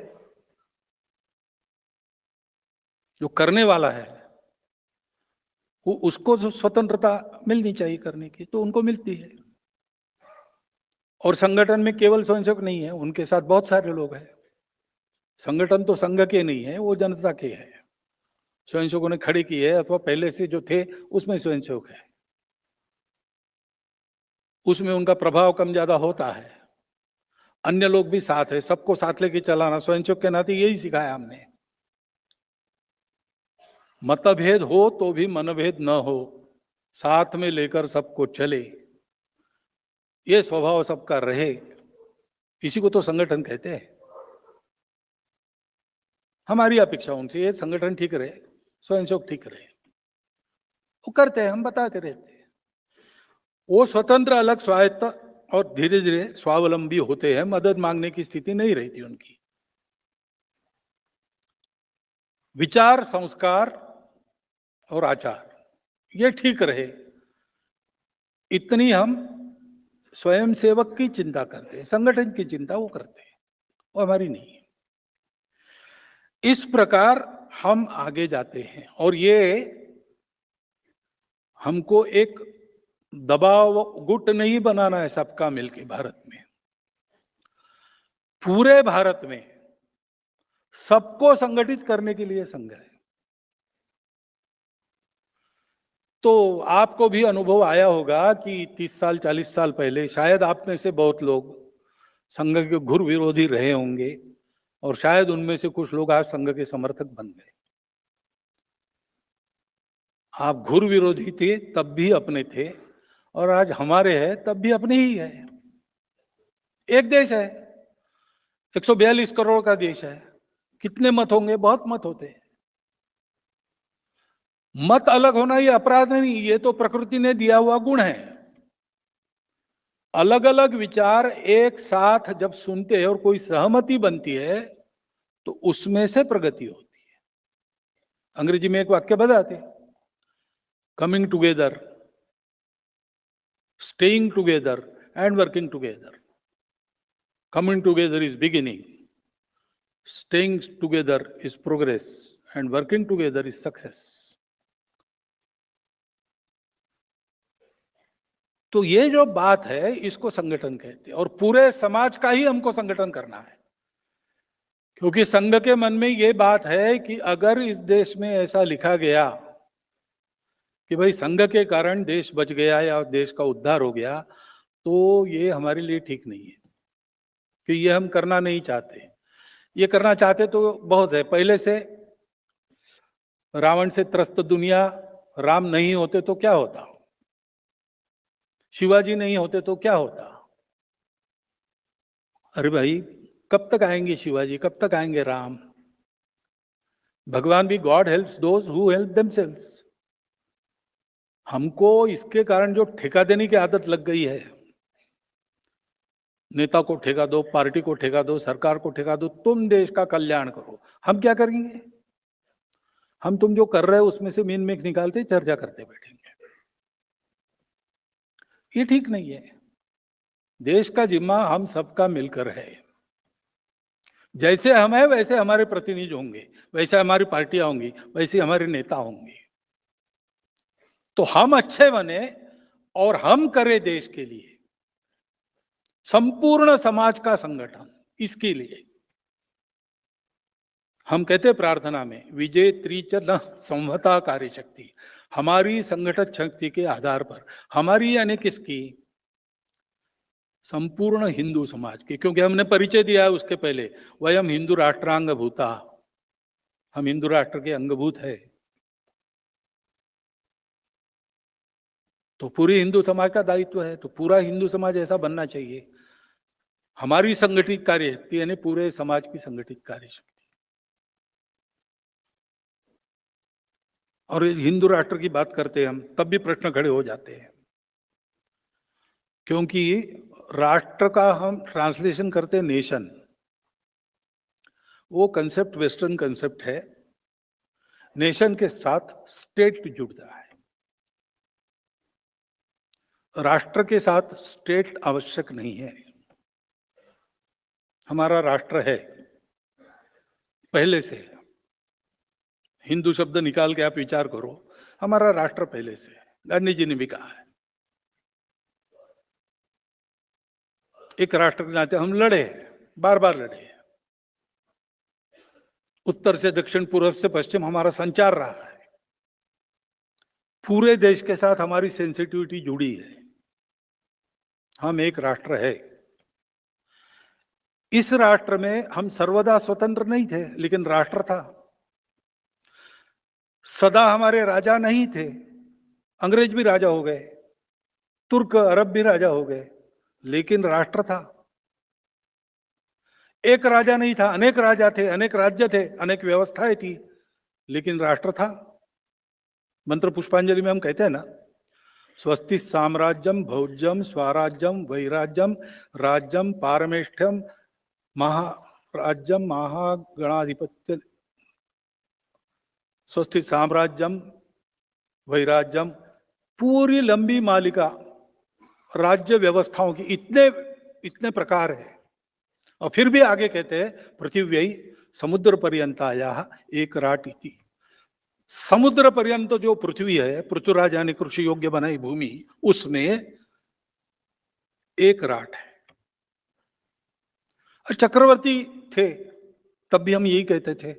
[SPEAKER 1] जो करने वाला है वो, उसको जो स्वतंत्रता मिलनी चाहिए करने की, तो उनको मिलती है। और संगठन में केवल स्वयंसेवक नहीं है, उनके साथ बहुत सारे लोग हैं। संगठन तो संघ के नहीं है, वो जनता के है। स्वयंसेवकों ने खड़ी की है, अथवा पहले से जो थे उसमें स्वयंसेवक है, उसमें उनका प्रभाव कम ज्यादा होता है। अन्य लोग भी साथ है, सबको साथ लेके चलाना स्वयंसेवक के नाते यही सिखाया हमने। मतभेद हो तो भी मनभेद न हो, साथ में लेकर सबको चले, ये स्वभाव सबका रहे, इसी को तो संगठन कहते हैं। हमारी अपेक्षा उनसे ये संगठन ठीक रहे, स्वयंसेवक ठीक रहे, वो करते हैं, हम बताते रहते हैं। वो स्वतंत्र, अलग, स्वायत्त और धीरे धीरे स्वावलंबी होते हैं, मदद मांगने की स्थिति नहीं रहती उनकी। विचार, संस्कार और आचार ये ठीक रहे, इतनी हम स्वयंसेवक की चिंता करते हैं, संगठन की चिंता वो करते हैं, वो हमारी नहीं है। इस प्रकार हम आगे जाते हैं, और ये हमको एक दबाव गुट नहीं बनाना है सबका मिलके भारत में। पूरे भारत में सबको संगठित करने के लिए संघ है। तो आपको भी अनुभव आया होगा कि 30 साल 40 साल पहले शायद आप में से बहुत लोग संघ के घोर विरोधी रहे होंगे, और शायद उनमें से कुछ लोग आज संघ के समर्थक बन गए। आप घोर विरोधी थे तब भी अपने थे, और आज हमारे हैं तब भी अपने ही है। एक देश है, 142 करोड़ का देश है, कितने मत होंगे? बहुत मत होते हैं। मत अलग होना ये अपराध नहीं, ये तो प्रकृति ने दिया हुआ गुण है। अलग अलग विचार एक साथ जब सुनते हैं और कोई सहमति बनती है तो उसमें से प्रगति होती है। अंग्रेजी में एक वाक्य बताते, coming together, staying together and working together. Coming together is beginning, staying together is progress, and working together is success. तो ये जो बात है इसको संगठन कहते हैं, और पूरे समाज का ही हमको संगठन करना है। क्योंकि संघ के मन में ये बात है कि अगर इस देश में ऐसा लिखा गया कि भाई संघ के कारण देश बच गया या देश का उद्धार हो गया, तो ये हमारे लिए ठीक नहीं है, कि ये हम करना नहीं चाहते। ये करना चाहते तो बहुत है, पहले से रावण से त्रस्त दुनिया, राम नहीं होते तो क्या होता, शिवाजी नहीं होते तो क्या होता। अरे भाई, कब तक आएंगे शिवाजी, कब तक आएंगे राम? भगवान भी God helps those who help themselves. हमको इसके कारण जो ठेका देने की आदत लग गई है, नेता को ठेका दो, पार्टी को ठेका दो, सरकार को ठेका दो, तुम देश का कल्याण करो। हम क्या करेंगे? हम तुम जो कर रहे हो उसमें से मीन मेक निकालते चर्चा करते बैठेंगे। ये ठीक नहीं है। देश का जिम्मा हम सबका मिलकर है। जैसे हम हैं वैसे हमारे प्रतिनिधि होंगे, वैसे हमारी पार्टियां होंगी, वैसे हमारे नेता होंगे। तो हम अच्छे बने और हम करें देश के लिए संपूर्ण समाज का संगठन। इसके लिए हम कहते प्रार्थना में, विजय त्रिच न संहता कार्य शक्ति। हमारी संगठन शक्ति के आधार पर, हमारी यानी किसकी? संपूर्ण हिंदू समाज की। क्योंकि हमने परिचय दिया है उसके पहले, वयम हिंदू राष्ट्रांग भूता, हम हिंदू राष्ट्र के अंगभूत है। तो पूरी हिंदू समाज का दायित्व है, तो पूरा हिंदू समाज ऐसा बनना चाहिए। हमारी संगठित कार्य शक्ति यानी पूरे समाज की संगठित कार्य शक्ति। और हिंदू राष्ट्र की बात करते हैं हम, तब भी प्रश्न खड़े हो जाते हैं। क्योंकि राष्ट्र का हम ट्रांसलेशन करते नेशन, वो कंसेप्ट वेस्टर्न कंसेप्ट है। नेशन के साथ स्टेट जुड़ता है, राष्ट्र के साथ स्टेट आवश्यक नहीं है। हमारा राष्ट्र है पहले से। हिंदू शब्द निकाल के आप विचार करो, हमारा राष्ट्र पहले से, गांधी जी ने भी कहा है। एक राष्ट्र के नाते हम लड़े, बार बार लड़े। उत्तर से दक्षिण, पूर्व से पश्चिम हमारा संचार रहा है। पूरे देश के साथ हमारी सेंसिटिविटी जुड़ी है। हम एक राष्ट्र है। इस राष्ट्र में हम सर्वदा स्वतंत्र नहीं थे, लेकिन राष्ट्र था। सदा हमारे राजा नहीं थे, अंग्रेज भी राजा हो गए, तुर्क अरब भी राजा हो गए, लेकिन राष्ट्र था। एक राजा नहीं था, अनेक राजा थे, अनेक राज्य थे, अनेक व्यवस्थाएं थी, लेकिन राष्ट्र था। मंत्र पुष्पांजलि में हम कहते हैं ना, स्वस्ति साम्राज्यम भौज्यम स्वराज्यम वैराज्यम राज्यम पारमेष्ठ्यम महाराज्यम महागणाधिपत्य। स्वस्ति साम्राज्यम वैराज्यम, पूरी लंबी मालिका राज्य व्यवस्थाओं की, इतने प्रकार है। और फिर भी आगे कहते हैं पृथिव्यै समुद्र पर्यंताया एक राट इति। समुद्र पर्यंत जो पृथ्वी है, पृथ्वीराज यानी कृषि योग्य बनाई भूमि, उसमें एक राट है। चक्रवर्ती थे तब भी हम यही कहते थे,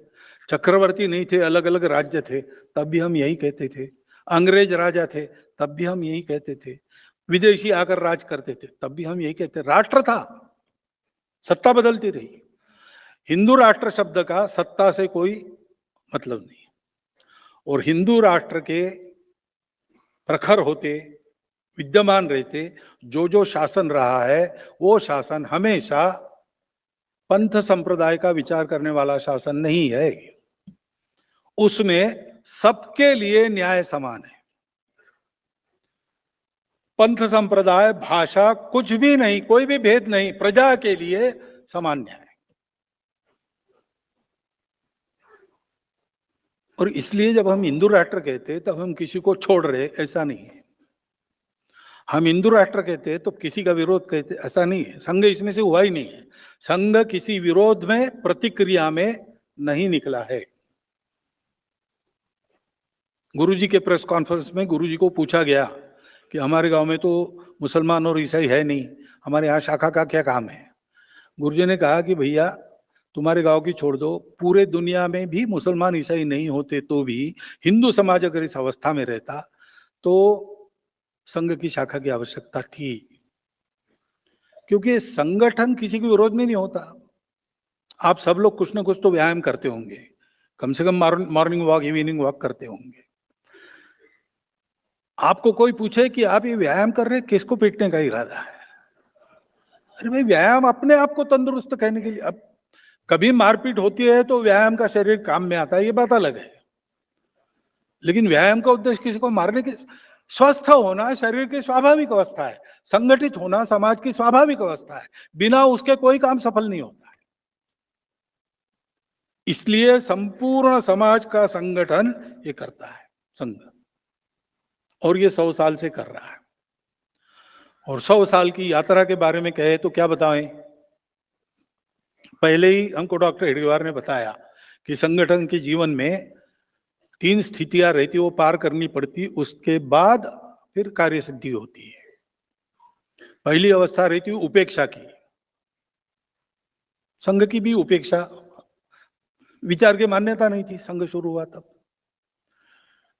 [SPEAKER 1] चक्रवर्ती नहीं थे, अलग अलग राज्य थे, तब भी हम यही कहते थे। अंग्रेज राजा थे तब भी हम यही कहते थे, विदेशी आकर राज करते थे तब भी हम यही कहते। राष्ट्र था, सत्ता बदलती रही। हिंदू राष्ट्र शब्द का सत्ता से कोई मतलब नहीं, और हिंदू राष्ट्र के प्रखर होते, विद्यमान रहते, जो जो शासन रहा है वो शासन हमेशा पंथ संप्रदाय का विचार करने वाला शासन नहीं है। उसमें सबके लिए न्याय समान है। पंथ संप्रदाय भाषा कुछ भी नहीं, कोई भी भेद नहीं, प्रजा के लिए समान न्याय। और इसलिए जब हम हिंदू राष्ट्र कहते तब हम किसी को छोड़ रहे, ऐसा नहीं है। हम हिंदू राष्ट्र कहते हैं तो किसी का विरोध कहते, ऐसा नहीं है। संघ इसमें से हुआ ही नहीं है। संघ किसी विरोध में, प्रतिक्रिया में नहीं निकला है। गुरुजी के प्रेस कॉन्फ्रेंस में गुरुजी को पूछा गया कि हमारे गांव में तो मुसलमान और ईसाई है नहीं, हमारे यहाँ शाखा का क्या काम है। गुरुजी ने कहा कि भैया तुम्हारे गांव की छोड़ दो, पूरे दुनिया में भी मुसलमान ईसाई नहीं होते तो भी हिंदू समाज अगर इस अवस्था में रहता तो संघ की शाखा की आवश्यकता थी, क्योंकि संगठन किसी के विरोध में नहीं होता। आप सब लोग कुछ ना कुछ तो व्यायाम करते होंगे, कम से कम मॉर्निंग वॉक, इवनिंग वॉक करते होंगे। आपको कोई पूछे कि आप ये व्यायाम कर रहे हैं, किसको पीटने का इरादा है? अरे भाई, व्यायाम अपने आप को तंदुरुस्त कहने के लिए। अब कभी मारपीट होती है तो व्यायाम का शरीर काम में आता है, ये बात अलग है, लेकिन व्यायाम का उद्देश्य किसी को मारने की। स्वस्थ होना शरीर की स्वाभाविक अवस्था है, संगठित होना समाज की स्वाभाविक अवस्था है, बिना उसके कोई काम सफल नहीं होता है। इसलिए संपूर्ण समाज का संगठन ये करता है संघ, और ये 100 साल से कर रहा है। और 100 साल की यात्रा के बारे में कहे तो क्या बताएं। पहले ही हमको डॉक्टर हेडगेवार ने बताया कि संगठन के जीवन में 3 स्थितियां रहती, वो पार करनी पड़ती, उसके बाद फिर कार्य सिद्धि होती है। पहली अवस्था रहती है उपेक्षा की। संघ की भी उपेक्षा, विचार की मान्यता नहीं थी संघ शुरू हुआ तब।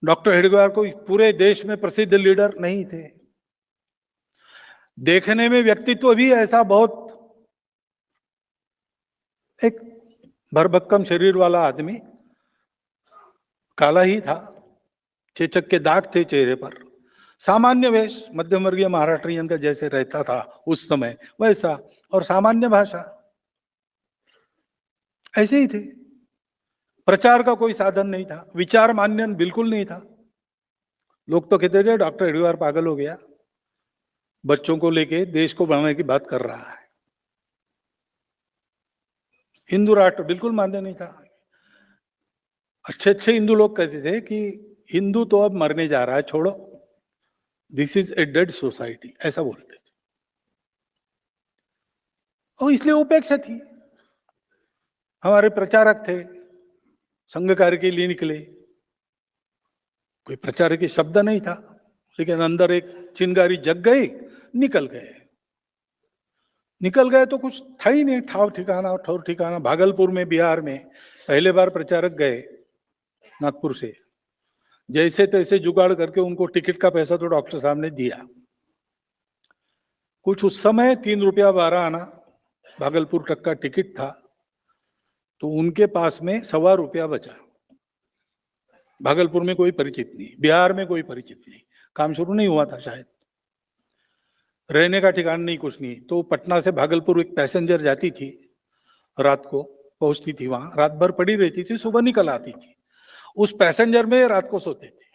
[SPEAKER 1] डॉक्टर हेडगेवार को पूरे देश में प्रसिद्ध लीडर नहीं थे, देखने में व्यक्तित्व भी ऐसा बहुत एक भरभक्कम शरीर वाला आदमी, काला ही था, चेचक के दाग थे चेहरे पर, सामान्य वेश, मध्यम वर्गीय महाराष्ट्रियन का जैसे रहता था उस समय वैसा, और सामान्य भाषा, ऐसे ही थे। प्रचार का कोई साधन नहीं था, विचार मान्यन बिल्कुल नहीं था। लोग तो कहते थे डॉक्टर हेडगेवार पागल हो गया, बच्चों को लेके देश को बनाने की बात कर रहा है। हिंदू राष्ट्र बिल्कुल मान्य नहीं था। अच्छे अच्छे हिंदू लोग कहते थे कि हिंदू तो अब मरने जा रहा है, छोड़ो, this is a dead society, ऐसा बोलते थे। और इसलिए उपेक्षा थी। हमारे प्रचारक थे, संघ कार्य के लिए निकले, कोई प्रचारक की शब्द नहीं था, लेकिन अंदर एक चिंगारी जग गई, निकल गए तो कुछ था ही नहीं, ठौर ठिकाना। भागलपुर में, बिहार में पहले बार प्रचारक गए नागपुर से, जैसे तैसे जुगाड़ करके उनको टिकट का पैसा तो डॉक्टर साहब ने दिया। कुछ उस समय 3 रुपया 12 आना भागलपुर तक का टिकट था, तो उनके पास में 1.25 रुपया बचा। भागलपुर में कोई परिचित नहीं, बिहार में कोई परिचित नहीं, काम शुरू नहीं हुआ था शायद, रहने का ठिकाना नहीं, कुछ नहीं। तो पटना से भागलपुर एक पैसेंजर जाती थी, रात को पहुंचती थी वहां, रात भर पड़ी रहती थी, सुबह निकल आती थी। उस पैसेंजर में रात को सोते थे,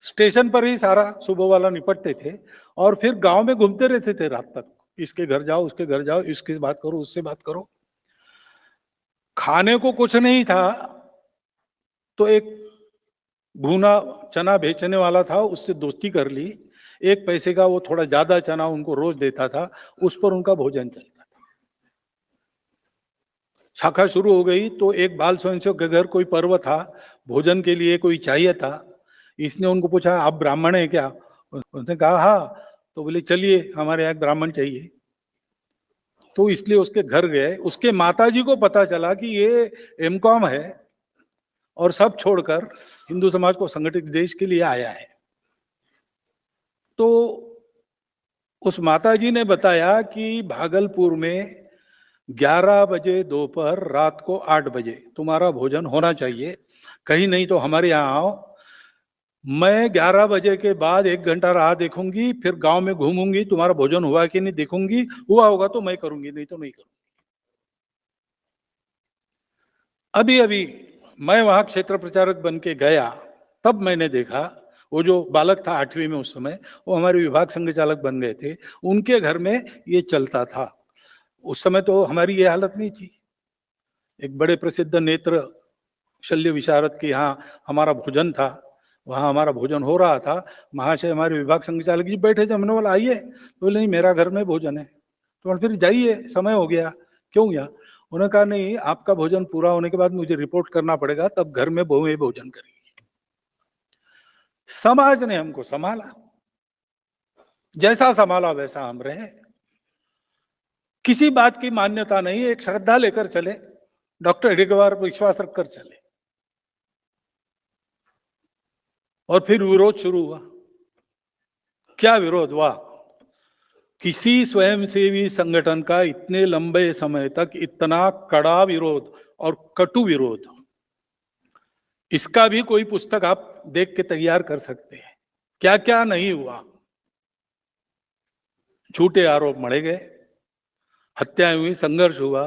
[SPEAKER 1] स्टेशन पर ही सारा सुबह वाला निपटते थे, और फिर गांव में घूमते रहते थे रात तक, इसके घर जाओ, उसके घर जाओ, इसकी बात करो, उससे बात करो। खाने को कुछ नहीं था, तो एक भुना चना बेचने वाला था, उससे दोस्ती कर ली, 1 पैसे का वो थोड़ा ज्यादा चना उनको रोज देता था, उस पर उनका भोजन चलता था। शाखा शुरू हो गई तो एक बाल स्वयंसेवक के घर कोई पर्व था, भोजन के लिए कोई चाहिए था। इसने उनको पूछा, आप ब्राह्मण हैं क्या? उसने कहा हाँ। तो बोले चलिए, हमारे यहाँ ब्राह्मण चाहिए। तो इसलिए उसके घर गए। उसके माताजी को पता चला कि ये एमकॉम है और सब छोड़कर हिंदू समाज को संगठित देश के लिए आया है। तो उस माताजी ने बताया कि भागलपुर में 11 बजे दोपहर, रात को 8 बजे तुम्हारा भोजन होना चाहिए, कहीं नहीं तो हमारे यहाँ आओ। मैं 11 बजे के बाद 1 घंटा राह देखूंगी, फिर गांव में घूमूंगी, तुम्हारा भोजन हुआ कि नहीं देखूंगी, हुआ होगा तो मैं करूंगी, नहीं तो नहीं करूंगी। अभी अभी मैं वहां क्षेत्र प्रचारक बन के गया, तब मैंने देखा वो जो बालक था 8वीं में उस समय, वो हमारे विभाग संघ चालक बन गए थे, उनके घर में ये चलता था। उस समय तो हमारी ये हालत नहीं थी। एक बड़े प्रसिद्ध नेत्र शल्य विशारद के यहाँ हमारा भोजन था, वहां हमारा भोजन हो रहा था। महाशय हमारे विभाग संचालक जी बैठे थे, हमने बोला आइए, तो बोले नहीं मेरा घर में भोजन है। तो फिर जाइए, समय हो गया, क्यों गया? उन्होंने कहा नहीं, आपका भोजन पूरा होने के बाद मुझे रिपोर्ट करना पड़ेगा, तब घर में बहुएं भोजन करेगी। समाज ने हमको संभाला, जैसा संभाला वैसा हम रहे, किसी बात की मान्यता नहीं, एक श्रद्धा लेकर चले, डॉक्टर हेडगेवार पर विश्वास रखकर चले। और फिर विरोध शुरू हुआ। क्या विरोध हुआ? किसी स्वयंसेवी संगठन का इतने लंबे समय तक इतना कड़ा विरोध और कटु विरोध, इसका भी कोई पुस्तक आप देख के तैयार कर सकते हैं। क्या क्या नहीं हुआ। झूठे आरोप मढ़े गए, हत्याएं हुई, संघर्ष हुआ।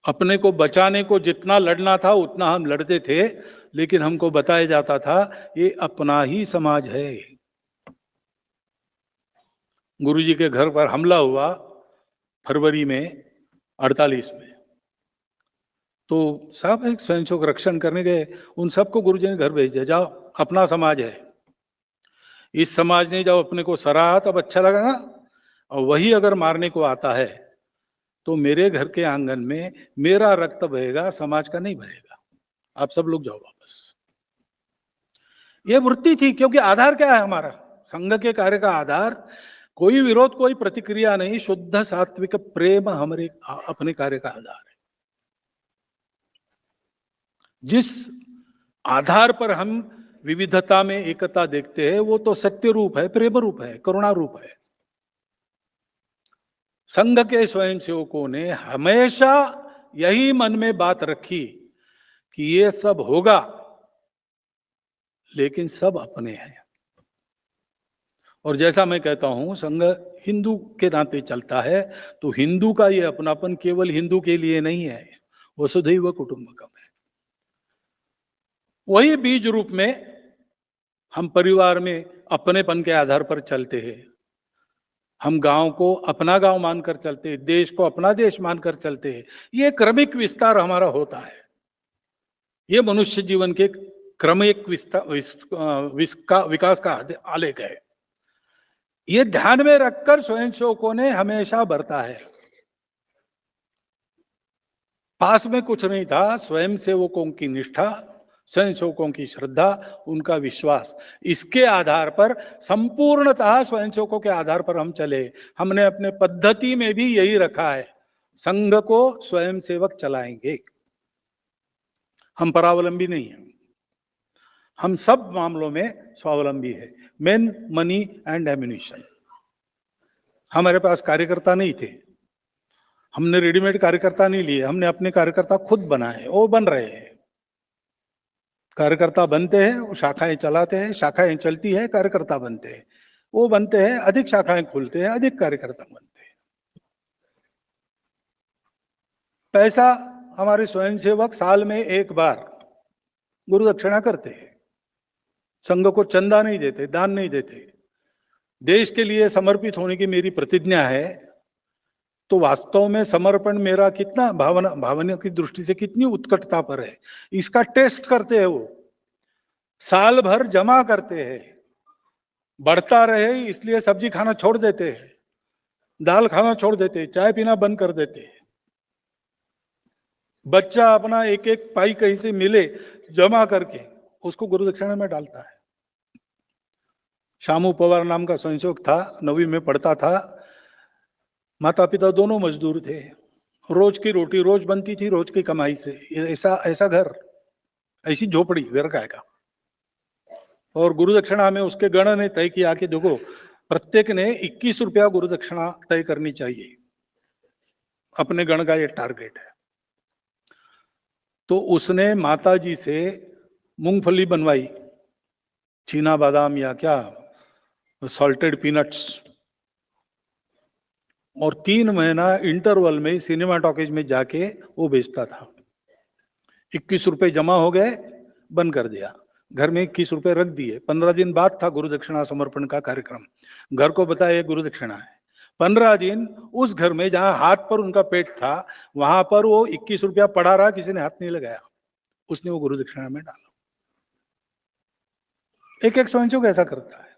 [SPEAKER 1] अपने को बचाने को जितना लड़ना था उतना हम लड़ते थे, लेकिन हमको बताया जाता था ये अपना ही समाज है। गुरुजी के घर पर हमला हुआ फरवरी में 48 में, तो साहब एक स्वयंसेवक रक्षण करने गए, उन सबको गुरुजी ने घर भेज दिया, जाओ अपना समाज है। इस समाज ने जब अपने को सराहा तब अच्छा लगा ना, और वही अगर मारने को आता है तो मेरे घर के आंगन में मेरा रक्त बहेगा, समाज का नहीं बहेगा। आप सब लोग जाओ वापस। ये वृत्ति थी, क्योंकि आधार क्या है हमारा? संघ के कार्य का आधार कोई विरोध, कोई प्रतिक्रिया नहीं, शुद्ध सात्विक प्रेम हमारे अपने कार्य का आधार है। जिस आधार पर हम विविधता में एकता देखते हैं वो तो सत्य रूप है, प्रेम रूप है, करुणा रूप है। संघ के स्वयंसेवकों ने हमेशा यही मन में बात रखी कि ये सब होगा, लेकिन सब अपने हैं। और जैसा मैं कहता हूं, संघ हिंदू के नाते चलता है, तो हिंदू का ये अपनापन केवल हिंदू के लिए नहीं है, वसुधैव कुटुंबकम है। वही बीज रूप में हम परिवार में अपनेपन के आधार पर चलते हैं, हम गांव को अपना गांव मानकर चलते हैं, देश को अपना देश मानकर चलते हैं। ये क्रमिक विस्तार हमारा होता है। ये मनुष्य जीवन के क्रमिक विकास का आलेख है। ये ध्यान में रखकर स्वयंसेवकों ने हमेशा बरता है। पास में कुछ नहीं था, स्वयंसेवकों की निष्ठा, स्वयंसेवकों की श्रद्धा, उनका विश्वास, इसके आधार पर संपूर्णतः स्वयंसेवकों के आधार पर हम चले। हमने अपने पद्धति में भी यही रखा है, संघ को स्वयंसेवक चलाएंगे, हम परावलंबी नहीं हैं, हम सब मामलों में स्वावलंबी है। Main money and ammunition. हमारे पास कार्यकर्ता नहीं थे, हमने रेडीमेड कार्यकर्ता नहीं लिए, हमने अपने कार्यकर्ता खुद बनाए, वो बन रहे हैं। कार्यकर्ता बनते हैं, वो शाखाएं चलाते हैं, शाखाएं चलती है, कार्यकर्ता बनते हैं, वो बनते हैं, अधिक शाखाएं खुलते हैं, अधिक कार्यकर्ता बनते हैं। पैसा हमारे स्वयंसेवक साल में एक बार गुरु दक्षिणा करते हैं, संघ को चंदा नहीं देते, दान नहीं देते। देश के लिए समर्पित होने की मेरी प्रतिज्ञा है, तो वास्तव में समर्पण मेरा कितना भावना की दृष्टि से कितनी उत्कटता पर है, इसका टेस्ट करते हैं। वो साल भर जमा करते हैं, बढ़ता रहे इसलिए सब्जी खाना छोड़ देते हैं, दाल खाना छोड़ देते हैं, चाय पीना बंद कर देते हैं। बच्चा अपना एक एक पाई कहीं से मिले जमा करके उसको गुरु दक्षिणा में डालता है। शामू पवार नाम का स्वयंसेवक था, 9वीं में पढ़ता था, माता पिता दोनों मजदूर थे, रोज की रोटी रोज बनती थी, रोज की कमाई से। ऐसा घर, ऐसी झोपड़ी घर का है। और गुरु दक्षिणा में उसके गण ने तय किया कि देखो, प्रत्येक ने 21 रुपया गुरु दक्षिणा तय करनी चाहिए, अपने गण का ये टारगेट है। तो उसने माता जी से मूंगफली बनवाई, चीना बादाम या क्या, सॉल्टेड पीनट्स, और 3 महीना इंटरवल में सिनेमा टॉकीज में जाके वो बेचता था। 21 रुपए जमा हो गए, बंद कर दिया, घर में 21 रुपए रख दिए। 15 दिन बाद था गुरु दक्षिणा समर्पण का कार्यक्रम, घर को बताया गुरु दक्षिणा है। 15 दिन उस घर में जहां हाथ पर उनका पेट था, वहां पर वो 21 रुपया पड़ा रहा, किसी ने हाथ नहीं लगाया, उसने वो गुरु दक्षिणा में डाला। एक एक स्वयंसेवक ऐसा करता है।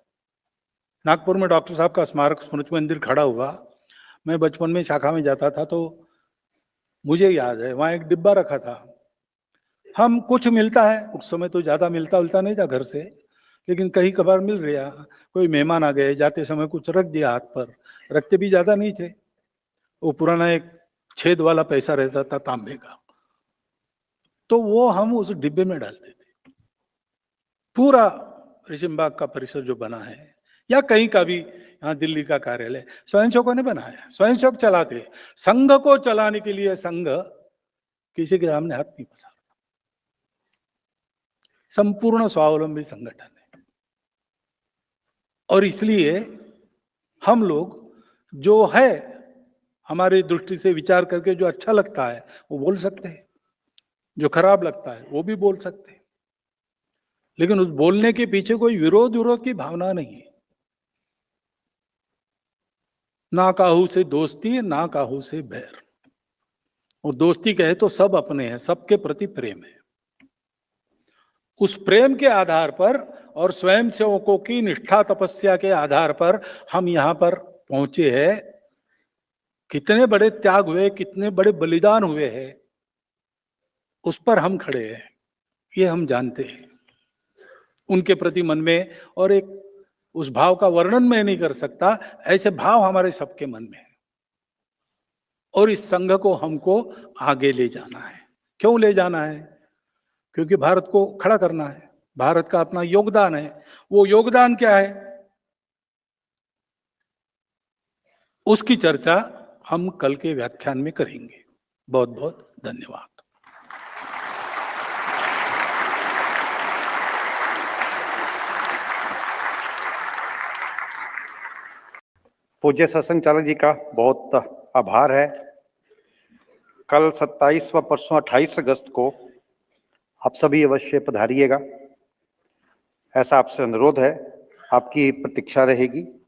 [SPEAKER 1] नागपुर में डॉक्टर साहब का स्मारक स्मृति मंदिर खड़ा हुआ, मैं बचपन में शाखा में जाता था तो मुझे याद है, वहां एक डिब्बा रखा था। हम कुछ मिलता है, उस समय तो ज्यादा मिलता नहीं था घर से, लेकिन कहीं कभार मिल रहा, कोई मेहमान आ गए, जाते समय कुछ रख दिया हाथ पर, रखते भी ज्यादा नहीं थे। वो पुराना एक छेद वाला पैसा रहता था तांबे का, तो वो हम उस डिब्बे में डालते थे। पूरा रेशमबाग का परिसर जो बना है, या कहीं का भी, यहाँ दिल्ली का कार्यालय स्वयंसेवकों ने बनाया, स्वयंसेवक चलाते। संघ को चलाने के लिए संघ किसी के सामने हाथ नहीं पसारता, संपूर्ण स्वावलंबी संगठन है। और इसलिए हम लोग जो है, हमारी दृष्टि से विचार करके जो अच्छा लगता है वो बोल सकते हैं, जो खराब लगता है वो भी बोल सकते हैं, लेकिन उस बोलने के पीछे कोई विरोध की भावना नहीं है। ना काहू से दोस्ती, ना काहू से बैर। और दोस्ती कहे तो सब अपने हैं, सबके प्रति प्रेम है। उस प्रेम के आधार पर और स्वयंसेवकों की निष्ठा तपस्या के आधार पर हम यहां पर पहुंचे हैं। कितने बड़े त्याग हुए, कितने बड़े बलिदान हुए हैं, उस पर हम खड़े हैं, ये हम जानते हैं। उनके प्रति मन में, और एक उस भाव का वर्णन मैं नहीं कर सकता, ऐसे भाव हमारे सबके मन में है। और इस संघ को हमको आगे ले जाना है। क्यों ले जाना है? क्योंकि भारत को खड़ा करना है, भारत का अपना योगदान है। वो योगदान क्या है, उसकी चर्चा हम कल के व्याख्यान में करेंगे। बहुत बहुत धन्यवाद।
[SPEAKER 2] पूज्य सत्संग चालक जी का बहुत आभार है। कल 27 व परसों 28 अगस्त को आप सभी अवश्य पधारिएगा। ऐसा आपसे अनुरोध है, आपकी प्रतीक्षा रहेगी।